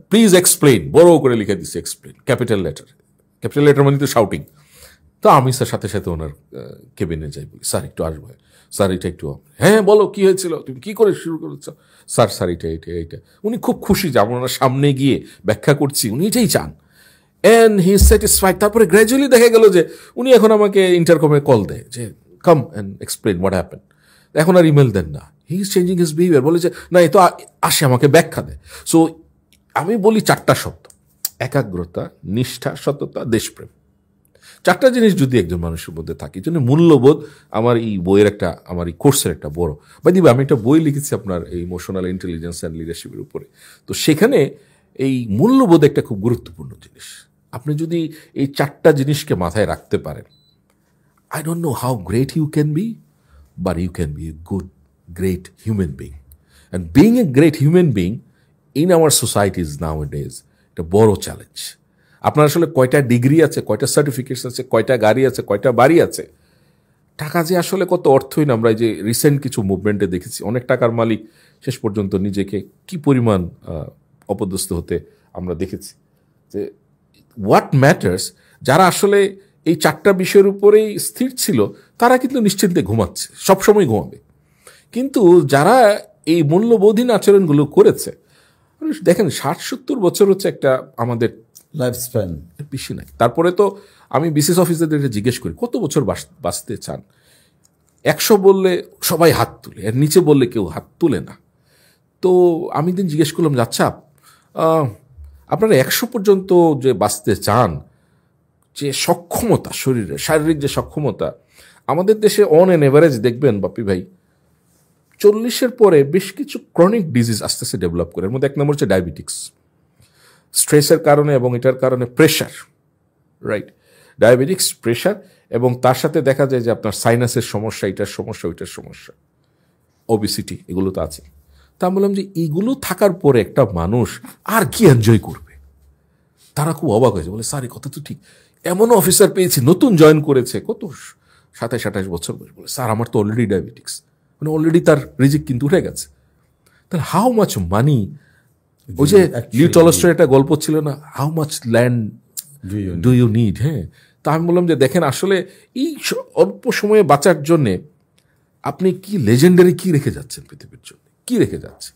প্লিজ এক্সপ্লেইন, বড় করে লিখে দিচ্ছে এক্সপ্লেইন, ক্যাপিটাল লেটার মানে তো শাউটিং। তো আমি স্যার সাথে সাথে ওনার কেবিনে যাই, বলি স্যার একটু আসবো, স্যার এটা একটু, হ্যাঁ বলো কি হয়েছিল, তুমি কি করে শুরু করেছ, স্যার এটা। উনি খুব খুশি যে আমরা ওনার সামনে গিয়ে ব্যাখ্যা করছি, উনি এটাই চান, অ্যান্ড হি ইজ স্যাটিসফাইড। তারপরে গ্র্যাজুয়ালি দেখা গেল যে উনি এখন আমাকে ইন্টারকমে কল দেয় যে কাম অ্যান্ড এক্সপ্লেইন হোয়াট হ্যাপেন। এখন আর ইমেল দেন না, he is changing his behaviour, বলে যে না এ তো আসে আমাকে ব্যাখ্যা দেয়। সো আমি বলি 4টা শব্দ: একাগ্রতা, নিষ্ঠা, সততা, দেশপ্রেম। 4টা জিনিস যদি একজন মানুষের মধ্যে থাকে, জন্য মূল্যবোধ আমার এই বইয়ের একটা, আমার এই কোর্সের একটা বড় দিবে। আমি একটা বই লিখেছি আপনার এই ইমোশনাল ইন্টেলিজেন্স অ্যান্ড লিডারশিপের উপরে। তো সেখানে এই মূল্যবোধ একটা খুব গুরুত্বপূর্ণ জিনিস। আপনি যদি এই 4টা জিনিসকে মাথায় রাখতে পারেন, I don't know how great you can be, but you can be a good, great human being. And being a great human being in our societies nowadays, it's a big challenge. আপনার আসলে কয়টা degree আছে, কয়টা certificates আছে, কয়টা গাড়ি আছে, কয়টা বাড়ি আছে, টাকা যে আসলে কত অর্থই না। আমরা এই যে রিসেন্ট কিছু মুভমেন্টে দেখেছি অনেক টাকার মালিক শেষ পর্যন্ত নিজেকে কি পরিমাণ অপদস্থ হতে আমরা দেখেছি। যে হোয়াট ম্যাটার্স, যারা আসলে এই 4টা বিষয়ের উপরেই স্থির ছিল তারা কিন্তু নিশ্চিন্তে ঘুমাচ্ছে, সবসময় ঘুমাবে। কিন্তু যারা এই মূল্যবোধহীন আচরণগুলো করেছে, দেখেন 60-70 বছর হচ্ছে একটা আমাদের লাইফ স্প্যান, বেশি নাই। তারপরে তো আমি বিসিএস অফিসারদের জিজ্ঞেস করি কত বছর বাঁচতে চান, 100 বললে সবাই হাত তুলে, এর নিচে বললে কেউ হাত তুলে না। তো আমি দিন জিজ্ঞেস করলাম, আচ্ছা আপনারা 100 পর্যন্ত যে বাঁচতে চান, যে সক্ষমতা, শরীরের শারীরিক যে সক্ষমতা, আমাদের দেশে অন এন এভারেজ দেখবেন বাপি ভাই 40-এর পরে বেশ কিছু ক্রনিক ডিজিজ আস্তে আস্তে ডেভেলপ করে। এর মধ্যে 1 নম্বর হচ্ছে ডায়াবেটিক্স, স্ট্রেসের কারণে এবং এটার কারণে প্রেশার, রাইট, ডায়াবেটিক্স, প্রেশার, এবং তার সাথে দেখা যায় যে আপনার সাইনাসের সমস্যা, এটার সমস্যা, ওইটার সমস্যা, ওবিসিটি, এগুলো তো আছে। তা আমি বললাম যে এগুলো থাকার পরে একটা মানুষ আর কি এনজয় করবে? তারা খুব অবাক হয়েছে, বলে স্যার এই কথা তো ঠিক, এমনও অফিসার পেয়েছি নতুন জয়েন করেছে, কত 27-28 বছর বয়স, বলে স্যার আমার তো অলরেডি ডায়াবেটিক্স, মানে অলরেডি তার রিজিক কিন্তু উঠে গেছে। তাহলে হাউ মাচ মানি, ওই যে লিও টলস্টয়ের একটা গল্প ছিল না, how much land do you need? হ্যাঁ, তা আমি বললাম যে দেখেন আসলে এই অল্প সময়ে বাঁচার জন্যে আপনি কি লেজেন্ডারি কি রেখে যাচ্ছেন পৃথিবীর জন্য, কি রেখে যাচ্ছে?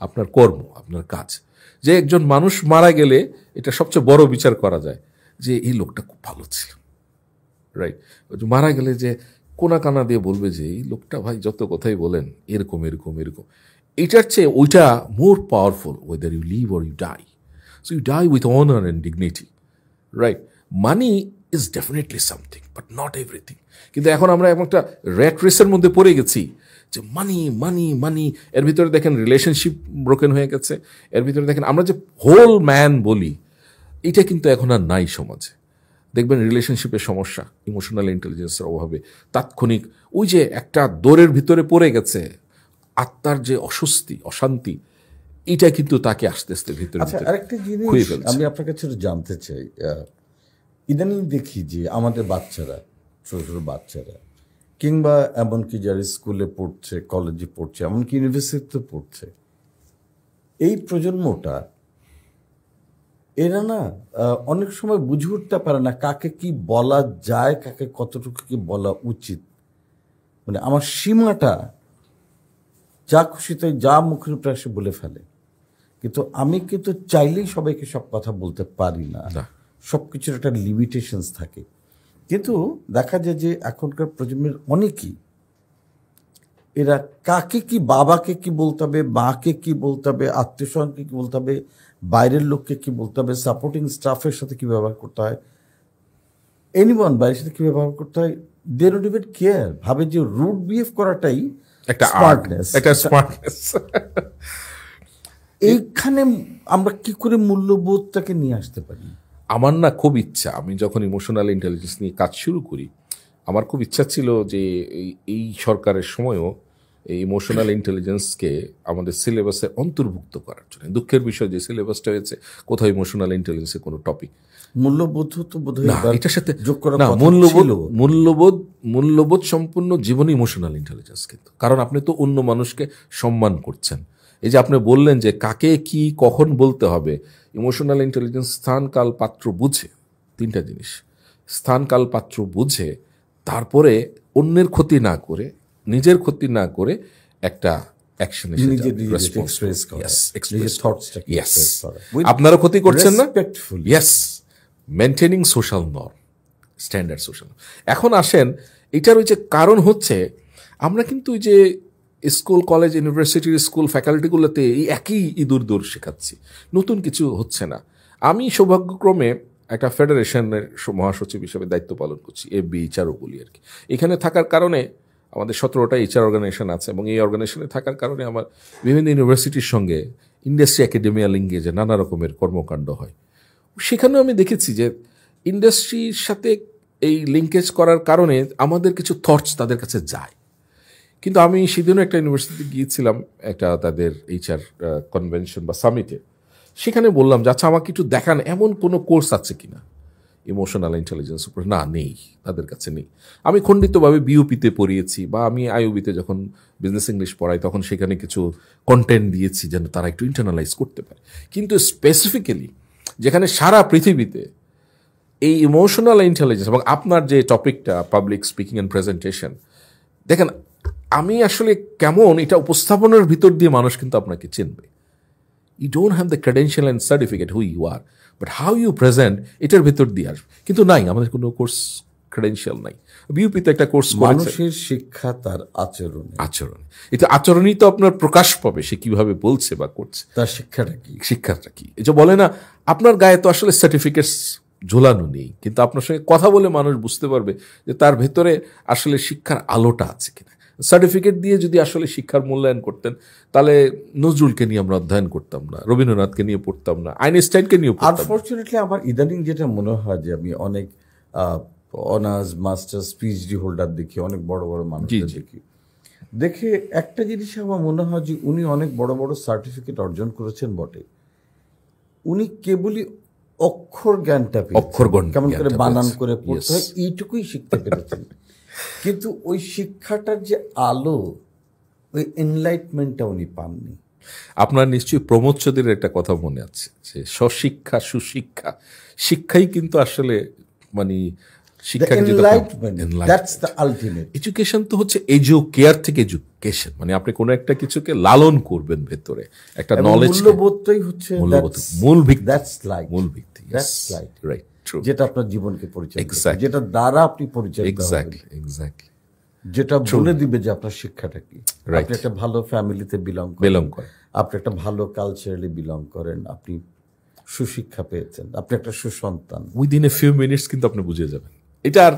আপনার কর্ম, আপনার কাজ। যে একজন মানুষ মারা গেলে এটা সবচেয়ে বড় বিচার করা যায় যে এই লোকটা খুব ভালো ছিল, রাইট। মারা গেলে যে কোনা কানা দিয়ে বলবে যে এই লোকটা ভাই যত কথাই বলেন এরকম এরকম এরকম, এটার চেয়ে ওইটা more powerful, whether you live or you die. So you die with honour and dignity, right. Money is definitely something but not everything. কিন্তু এখন আমরা এমন একটা র্যাট রেসের মধ্যে পড়ে গেছি যে মানি মানি মানি, এর ভিতরে দেখেন রিলেশনশিপ ব্রোকেন হয়ে গেছে, এর ভিতরে দেখেন আমরা যে হোল ম্যান বলি এটা কিন্তু এখন আর নাই সমাজে। দেখবেন রিলেশনশিপের সমস্যা, ইমোশনাল ইন্টেলিজেন্সের অভাবে তাৎক্ষণিক ওই যে একটা দৌড়ের ভিতরে পড়ে গেছে, আত্মার যে অস্বস্তি, অশান্তি, এটা কিন্তু তাকে আস্তে আস্তে ভিতরে আরেকটা জিনিস আমি আপনার কাছে জানতে চাই, ইদানিং দেখি যে আমাদের বাচ্চারা, ছোট ছোট বাচ্চারা, কিংবা এমনকি যারা স্কুলে পড়ছে, কলেজে পড়ছে, এমনকি ইউনিভার্সিটিতে পড়ছে, এই প্রজন্মটা এরা না অনেক সময় বুঝে উঠতে পারে না কাকে কি বলা যায়, কাকে কতটুকু কি বলা উচিত। মানে আমার সীমাটা যা খুশি তাই যা মুখের উপরে এসে বলে ফেলে, কিন্তু আমি কিন্তু চাইলেই সবাইকে সব কথা বলতে পারি না, সব কিছুর একটা লিমিটেশনস থাকে। কিন্তু দেখা যায় যে এখনকার প্রজন্মের অনেকেই এরা কাকে কি, বাবাকে কি বলতে হবে, মাকে কি বলতে হবে, আত্মীয় স্বজনকে কি বলতে হবে, বাইরের লোককে কি বলতে হবে, সাপোর্টিং স্টাফের সাথে কি ব্যবহার করতে হয়, এনিওয়ান বাইরের সাথে কি ব্যবহার করতে হয়, দে ডোন্ট ইভেন কেয়ার। ভাবে যে রুড বিহেভ করাটাই একটা স্মার্টনেস, একটা স্মার্টনেস। এইখানে আমরা কি করে মূল্যবোধটাকে নিয়ে আসতে পারি? আমার না খুব ইচ্ছা, আমি যখন ইমোশনাল ইন্টেলিজেন্স নিয়ে কাজ শুরু করি, আমার খুব ইচ্ছা ছিল যে এই সরকারের সময়ও এই ইমোশনাল ইন্টেলিজেন্সকে আমাদের সিলেবাসে অন্তর্ভুক্ত করার জন্য। দুঃখের বিষয় যে সিলেবাসটা হয়েছে কোথাও ইমোশনাল ইন্টেলিজেন্সের কোনো টপিক, মূল্যবোধ তো বোধহয় এটার সাথে যোগ করা, না, মূল্যবোধ সম্পূর্ণ জীবন ইমোশনাল ইন্টেলিজেন্স। কিন্তু কারণ আপনি তো অন্য মানুষকে সম্মান করছেন। এই যে আপনি বললেন যে কাকে কি কখন বলতে হবে, ইমোশনাল ইন্টেলিজেন্স স্থান কাল পাত্র বুঝে, 3টা জিনিস, স্থান কাল পাত্র বুঝে, তারপরে অন্যের ক্ষতি না করে, নিজের ক্ষতি না করে একটা অ্যাকশনে আপনারা ক্ষতি করছেন না, yes, maintaining social norm, standard social. এখন আসেন, এটার ওই যে কারণ হচ্ছে আমরা কিন্তু ওই যে স্কুল, কলেজ, ইউনিভার্সিটির স্কুল ফ্যাকাল্টিগুলোতে এই একই ইঁদুর দৌড় শেখাচ্ছি, নতুন কিছু হচ্ছে না। আমি সৌভাগ্যক্রমে একটা ফেডারেশনের মহাসচিব হিসেবে দায়িত্ব পালন করছি, FBHRO বলি আর কি। এখানে থাকার কারণে আমাদের 17টা HR অর্গানাইজেশন আছে, এবং এই অর্গানাইজেশনে থাকার কারণে আমার বিভিন্ন ইউনিভার্সিটির সঙ্গে ইন্ডাস্ট্রি একাডেমিয়া লিঙ্কেজে নানা রকমের কর্মকাণ্ড হয়। সেখানেও আমি দেখেছি যে ইন্ডাস্ট্রির সাথে এই লিঙ্কেজ করার কারণে আমাদের কিছু থটস তাদের কাছে যায়। কিন্তু আমি সেদিনও একটা ইউনিভার্সিটিতে গিয়েছিলাম, একটা তাদের HR কনভেনশন বা সামিটে। সেখানে বললাম যে আচ্ছা আমাকে একটু দেখান এমন কোনো কোর্স আছে কিনা ইমোশনাল ইন্টেলিজেন্স উপর। না, নেই, তাদের কাছে নেই। আমি খণ্ডিতভাবে বিউপিতে পড়িয়েছি বা আমি আইওবিতে যখন বিজনেস ইংলিশ পড়াই তখন সেখানে কিছু কন্টেন্ট দিয়েছি যেন তারা একটু ইন্টারনালাইজ করতে পারে। কিন্তু স্পেসিফিক্যালি যেখানে সারা পৃথিবীতে এই ইমোশনাল ইন্টেলিজেন্স এবং আপনার যে টপিকটা পাবলিক স্পিকিং অ্যান্ড প্রেজেন্টেশন, দেখেন আমি আসলে কেমন এটা উপস্থাপনের ভিতর দিয়ে মানুষ কিন্তু আপনাকে চিনবে। You don't have the credential and certificate who you are, but how you present এটার ভিতর দিয়ে আসবে। কিন্তু নাই, আমাদের কোনো কোর্স ক্রেডেনশিয়াল নাই। বিউপিতে একটা কোর্স মানুষের শিক্ষা তার আচরণ, এটা আচরণই তো আপনার প্রকাশ পাবে, সে কিভাবে বলছে বা করছে, তার শিক্ষাটা কি। এই যে বলে না আপনার গায়ে তো আসলে সার্টিফিকেটস ঝোলানো নেই, কিন্তু আপনার সঙ্গে কথা বলে মানুষ বুঝতে পারবে যে তার ভেতরে আসলে শিক্ষার আলোটা আছে কিনা। সার্টিফিকেট দিয়ে যদি আসলে শিক্ষার মূল্যায়ন করতেন তাহলে নজরুলকে নিয়ে আমরা অধ্যয়ন করতাম না, রবীন্দ্রনাথকে নিয়ে পড়তাম না, আইনস্টাইনকে নিয়ে পড়তাম। আনফরচুনেটলি আমার ইদানিং যেটা মনে হয় যে আমি অনেক অনার্স মাস্টার্স পিএইচডি হোল্ডার দেখি, অনেক বড় বড় মানুষদের দেখে একটা জিনিস আমার মনে হয় যে উনি অনেক বড় বড় সার্টিফিকেট অর্জন করেছেন বটে, উনি কেবলই অক্ষর জ্ঞানটা কেমন করে বানান করে পড়তে হয় এইটুকুই শিখতে পেরেছেন। কিন্তু ওই শিক্ষাটার যে আলো, ওই এনলাইটমেন্টটা উনি পাননি। আপনার নিশ্চয়ই প্রমোদ চৌধুরীর একটা কথা মনে আছে যে স্বশিক্ষা সুশিক্ষা, শিক্ষাই কিন্তু আসলে মানে এডুকেশন তো হচ্ছে এডুকেয়ার থেকে এডুকেশন, মানে আপনি কোনো একটা কিছুকে লালন করবেন ভেতরে একটা নলেজ, মূল্যবোধটাই হচ্ছে মূল ভিত্তি, রাইট, যেটা আপনার জীবনকে পরিচালিত করে, যেটা দ্বারা আপনি পরিচালিত হবেন, যেটা বলে দিবে যে আপনার শিক্ষাটা কি। আপনি একটা ভালো ফ্যামিলিতে বিলং করেন, আপনি একটা ভালো কালচারালি বিলং করেন, আপনি সুশিক্ষা পেয়েছেন, আপনি একটা সুসন্তান, উইদিন এ ফিউ মিনিটস কিন্তু আপনি বুঝে যাবেন, এটা আর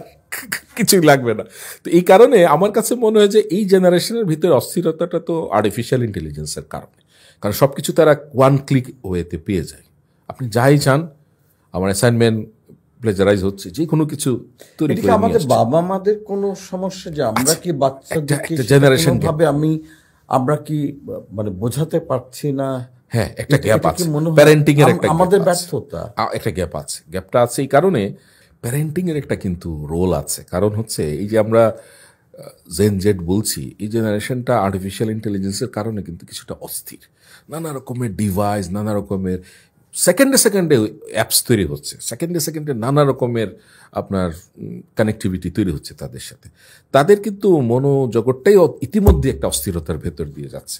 কিছুই লাগবে না। তো এই কারণে আমার কাছে মনে হয় যে এই জেনারেশনের ভিতরে অস্থিরতাটা তো আর্টিফিশিয়াল ইন্টেলিজেন্সের কারণে, কারণ সব কিছু তারা ওয়ান ক্লিক ওয়েতে পেয়ে যায়। আপনি যাই চান, আমার অ্যাসাইনমেন্ট প্লেজারাইজ হচ্ছে, যে কোনো কিছু তৈরি করে। আমাদের বাবা মাদের কোনো সমস্যা যে আমরা কি বাচ্চাদেরকে জেনারেশন ভাবে আমরা কি মানে বোঝাতে পারছি না? হ্যাঁ, একটা গ্যাপ আছে, প্যারেন্টিং এর একটা আমাদের ব্যর্থতা, একটা গ্যাপ আছে। গ্যাপটা আছে এই কারণে প্যারেন্টিং এর একটা কিন্তু রোল আছে। কারণ হচ্ছে এই যে আমরা জেন জেড বলছি, এই জেনারেশনটা আর্টিফিশিয়াল ইন্টেলিজেন্সের কারণে কিন্তু কিছুটা অস্থির। নানা রকমের ডিভাইস, নানা রকমের সেকেন্ডে অ্যাপস তৈরি হচ্ছে, সেকেন্ডে নানা রকমের আপনার কানেক্টিভিটি তৈরি হচ্ছে তাদের সাথে। তাদের কিন্তু মনোজগৎটাই ইতিমধ্যে একটা অস্থিরতার ভেতর দিয়ে যাচ্ছে।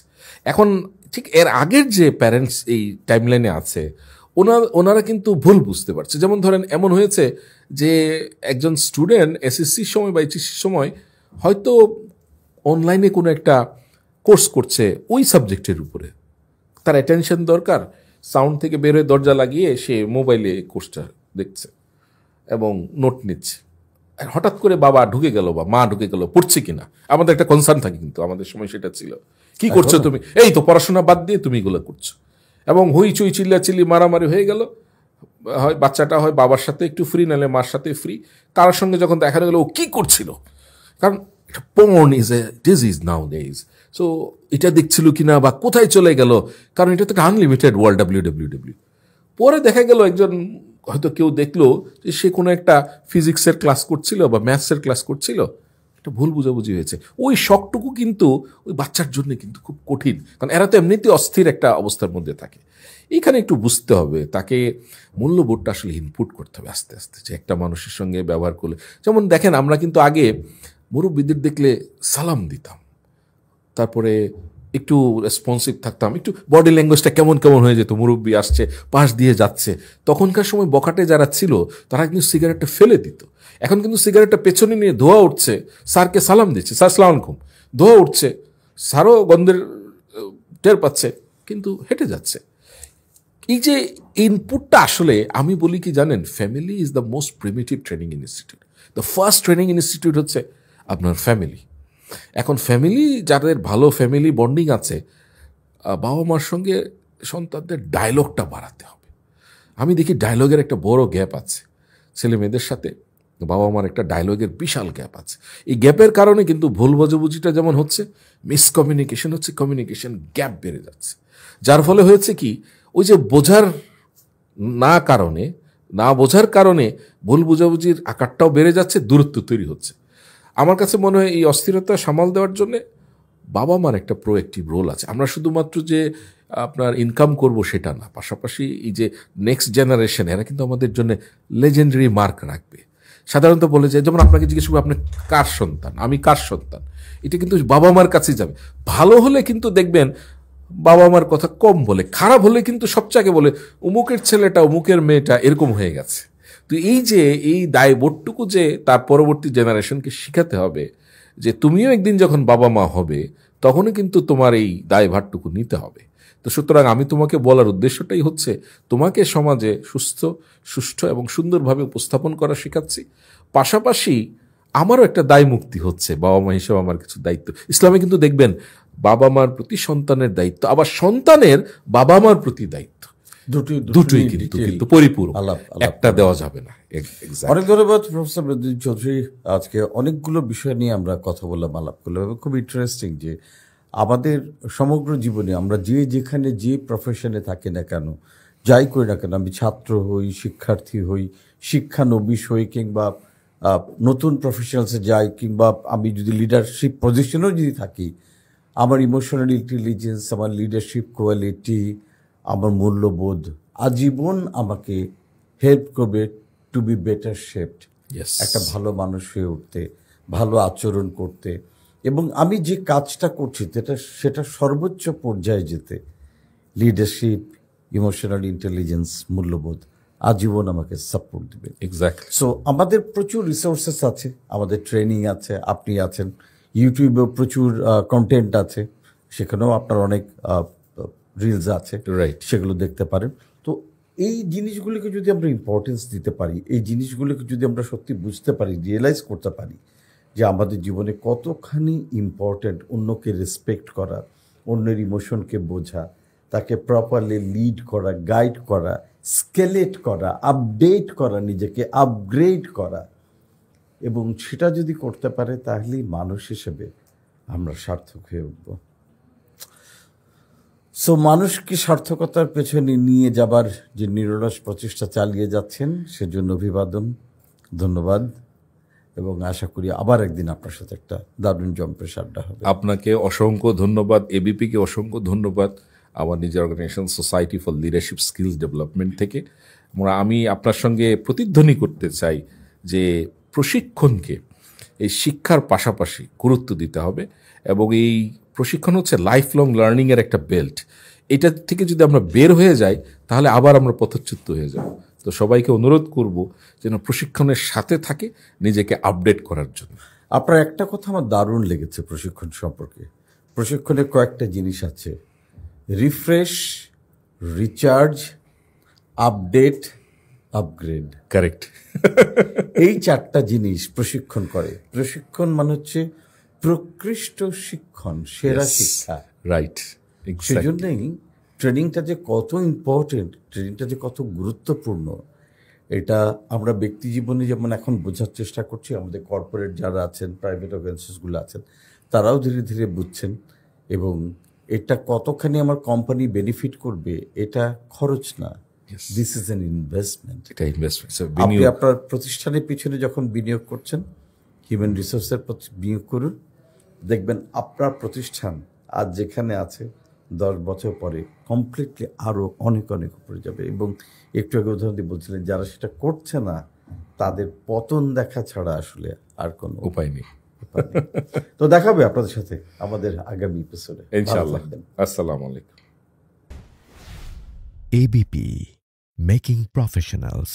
এখন ঠিক এর আগের যে প্যারেন্টস এই টাইমলাইনে আছে ওনারা কিন্তু ভুল বুঝতে পারছে। যেমন ধরেন এমন হয়েছে যে একজন স্টুডেন্ট এসএসসির সময় বা এইচএসসির সময় হয়তো অনলাইনে কোনো একটা কোর্স করছে ওই সাবজেক্টের উপরে, তার অ্যাটেনশন দরকার, সাউন্ড থেকে বের হয়ে দরজা লাগিয়ে সে মোবাইলে কোর্সটা দেখছে এবং নোট নিচ্ছে। হঠাৎ করে বাবা ঢুকে গেল বা মা ঢুকে গেল, পড়ছে কিনা। আমাদের একটা কনসার্ন থাকে, কিন্তু আমাদের সময় সেটা ছিল, কি করছো তুমি, এই তো পড়াশোনা বাদ দিয়ে তুমি এগুলো করছো। এবং হইচই চিল্লাচিল্লি মারামারি হয়ে গেল, হয় বাচ্চাটা হয় বাবার সাথে একটু ফ্রি, নাহলে মার সাথে ফ্রি। কারোর সঙ্গে যখন দেখা গেল ও কি করছিল, কারণ porn is a disease nowadays, so এটা দেখছিল কিনা বা কোথায় চলে গেল, কারণ এটা তো একটা আনলিমিটেড ওয়ার্ল্ড www। পরে দেখা গেল একজন হয়তো কেউ দেখলো যে সে কোনো একটা ফিজিক্সের ক্লাস করছিল বা ম্যাথসের ক্লাস করছিল, একটা ভুল বুঝাবুঝি হয়েছে। ওই শখটুকু কিন্তু ওই বাচ্চার জন্য কিন্তু খুব কঠিন, কারণ এরা তো এমনিতে অস্থির একটা অবস্থার মধ্যে থাকে। এইখানে একটু বুঝতে হবে, তাকে মূল্যবোধটা আসলে ইনপুট করতে হবে আস্তে আস্তে, যে একটা মানুষের সঙ্গে ব্যবহার করলে। যেমন দেখেন আমরা কিন্তু আগে মুরব্বিদের দেখলে সালাম দিতাম, তারপরে একটু রেসপন্সিভ থাকতাম, একটু বডি ল্যাঙ্গুয়েজটা কেমন কেমন হয়ে যেত, মুরব্বি আসছে পাশ দিয়ে যাচ্ছে। তখনকার সময় বখাটে যারা ছিল তারা কিন্তু সিগারেটটা ফেলে দিত। এখন কিন্তু সিগারেটটা পেছনে নিয়ে ধোয়া উঠছে, স্যারকে সালাম দিচ্ছে, স্যার সালাম আলাইকুম, ধোয়া উঠছে, স্যারও গন্ধের টের পাচ্ছে, কিন্তু হেঁটে যাচ্ছে। এই যে ইনপুটটা আসলে আমি বলি কি জানেন, family is the most primitive training institute. The first training institute হচ্ছে আপনার ফ্যামিলি। এখন ফ্যামিলি, যাদের ভালো ফ্যামিলি বন্ডিং আছে, বাবা মার সঙ্গে সন্তানদের ডায়লগটা বাড়াতে হবে। আমি দেখি ডায়লগের একটা বড় গ্যাপ আছে, ছেলে মেয়েদের সাথে বাবা মার একটা ডায়লগের বিশাল গ্যাপ আছে। এই গ্যাপের কারণে কিন্তু ভুল বোঝাবুঝিটা যেমন হচ্ছে, মিসকমিউনিকেশন হচ্ছে, কমিউনিকেশন গ্যাপ বেড়ে যাচ্ছে। যার ফলে হয়েছে কি, ওই যে বোঝার না বোঝার কারণে ভুল বুঝাবুঝির আকারটাও বেড়ে যাচ্ছে, দূরত্ব তৈরি হচ্ছে। আমার কাছে মনে হয় এই অস্থিরতা সামাল দেওয়ার জন্য বাবা মার একটা প্রোঅ্যাক্টিভ রোল আছে। আমরা শুধুমাত্র যে আপনার ইনকাম করব সেটা না, পাশাপাশি এই যে নেক্সট জেনারেশন, এরা কিন্তু আমাদের জন্য লেজেন্ডারি মার্ক রাখবে। সাধারণত বলে যায়, যেমন আপনাকে জিজ্ঞেস করবো আপনি কার সন্তান, আমি কার সন্তান, এটা কিন্তু বাবা মার কাছে যাবে। ভালো হলে কিন্তু দেখবেন বাবা মার কথা কম বলে, খারাপ হলে কিন্তু সবচেয়ে বলে অমুকের ছেলেটা অমুকের মেয়েটা এরকম হয়ে গেছে। তো এই যে এই দায়বোধটুকু যে তার পরবর্তী জেনারেশনকে শিখাতে হবে যে তুমিও একদিন যখন বাবা মা হবে তখনই কিন্তু তোমার এই দায়ভারটুকু নিতে হবে। তো সুতরাং আমি তোমাকে বলার উদ্দেশ্যটাই হচ্ছে তোমাকে সমাজে সুষ্ঠু এবং সুন্দরভাবে উপস্থাপন করা শেখাচ্ছি, পাশাপাশি আমারও একটা দায় মুক্তি হচ্ছে। বাবা মা হিসেবে আমার কিছু দায়িত্ব, ইসলামে কিন্তু দেখবেন বাবা মার প্রতি সন্তানের দায়িত্ব, আবার সন্তানের বাবা মার প্রতি দায়িত্ব, দুটোই কিন্তু পরিপূর্ণ, একটা দেওয়া যাবে না। অনেক ধন্যবাদ প্রফেসর বদরুদ্দীন চৌধুরী। আজকে অনেকগুলো বিষয় নিয়ে আমরা কথা বললাম, আলাপ করলাম, এবং খুব ইন্টারেস্টিং যে আমাদের সমগ্র জীবনে আমরা যেখানে যে প্রফেশনে থাকি না কেন, যাই করি না কেন, আমি ছাত্র হই, শিক্ষার্থী হই, শিক্ষানবিশ হই, কিংবা নতুন প্রফেশনালসে যাই, কিংবা আমি যদি লিডারশিপ পজিশনেও যদি থাকি, আমার ইমোশনাল ইন্টেলিজেন্স, আমার লিডারশিপ কোয়ালিটি, আমার মূল্যবোধ আজীবন আমাকে হেল্প করবে টু বি বেটার শেপড, একটা ভালো মানুষ হয়ে উঠতে, ভালো আচরণ করতে, এবং আমি যে কাজটা করছি সেটা সর্বোচ্চ পর্যায়ে যেতে লিডারশিপ, ইমোশনাল ইন্টেলিজেন্স, মূল্যবোধ আজীবন আমাকে সাপোর্ট দেবে। এক্স্যাক্টলি। সো আমাদের প্রচুর রিসোর্সেস আছে, আমাদের ট্রেনিং আছে, আপনি আছেন, ইউটিউবেও প্রচুর কন্টেন্ট আছে, সেখানেও আপনার অনেক রিলস আছে, রাইট, সেগুলো দেখতে পারেন। তো এই জিনিসগুলিকে যদি আমরা ইম্পর্টেন্স দিতে পারি, এই জিনিসগুলিকে যদি আমরা সত্যি বুঝতে পারি, রিয়েলাইজ করতে পারি যে আমাদের জীবনে কতখানি ইম্পর্ট্যান্ট অন্যকে রেসপেক্ট করা, অন্যের ইমোশনকে বোঝা, তাকে প্রপারলি লিড করা, গাইড করা, স্কেলেট করা, আপডেট করা, নিজেকে আপগ্রেড করা, এবং সেটা যদি করতে পারে তাহলেই মানুষ হিসেবে আমরা সার্থক হয়ে উঠব। সো মানুষকে সার্থকতার পেছনে নিয়ে যাবার যে নিরলস প্রচেষ্টা চালিয়ে যাচ্ছেন, সেজন্য অভিবাদন, ধন্যবাদ, এবং আশা করি আবার একদিন আপনার সাথে একটা দারুণ জম্পেশ আড্ডা হবে। আপনাকে অসংখ্য ধন্যবাদ, এবিপিকে অসংখ্য ধন্যবাদ, আমার নিজের organization society for leadership skills development থেকে। আমি আপনার সঙ্গে প্রতিধ্বনি করতে চাই যে প্রশিক্ষণকে এই শিক্ষার পাশাপাশি গুরুত্ব দিতে হবে, এবং এই প্রশিক্ষণ হচ্ছে লাইফ লং লার্নিংয়ের একটা বেল্ট। এটা থেকে যদি আমরা বের হয়ে যাই তাহলে আবার আমরা পথচ্যুত হয়ে যাব। তো সবাইকে অনুরোধ করব যেন প্রশিক্ষণের সাথে থাকে নিজেকে আপডেট করার জন্য। আপনার একটা কথা আমার দারুণ লেগেছে প্রশিক্ষণ সম্পর্কে। প্রশিক্ষণে কয়েকটা জিনিস আছে: refresh, recharge, update, upgrade. Correct. এই চারটা জিনিস প্রশিক্ষণ করে। প্রশিক্ষণ মানে হচ্ছে প্রকৃষ্ট শিক্ষণ, সেরা শিক্ষা। রাইট। সেজন্যই ট্রেনিংটা যে কত ইম্পর্টেন্ট, ট্রেনিংটা যে কত গুরুত্বপূর্ণ, এটা আমরা ব্যক্তি জীবনে যেমন এখন বোঝার চেষ্টা করছি, আমাদের কর্পোরেট যারা আছেন, প্রাইভেট অর্গানাইজেশনগুলো আছেন, তারাও ধীরে ধীরে বুঝছেন। এবং এটা কতখানি আমার কোম্পানি বেনিফিট করবে, এটা খরচ না, দিস ইজ অ্যান ইনভেস্টমেন্ট। এটা ইনভেস্টমেন্ট। আপনি আপনার প্রতিষ্ঠানের পিছনে যখন বিনিয়োগ করছেন, হিউম্যান রিসোর্সের বিনিয়োগ করুন, দেখবেন আপনার প্রতিষ্ঠান আজ যেখানে আছে 10 বছর পরে কমপ্লিটলি আরও অনেক অনেক উপরে যাবে। এবং একটু আগে উদাহরণ দিয়ে বলছিলেন, যারা সেটা করছে না তাদের পতন দেখা ছাড়া আসলে আর কোনো উপায় নেই। তো দেখা হবে আপনাদের সাথে আমাদের আগামী এপিসোডে, ইনশাআল্লাহ। আসসালামু আলাইকুম। ABP, Making Professionals.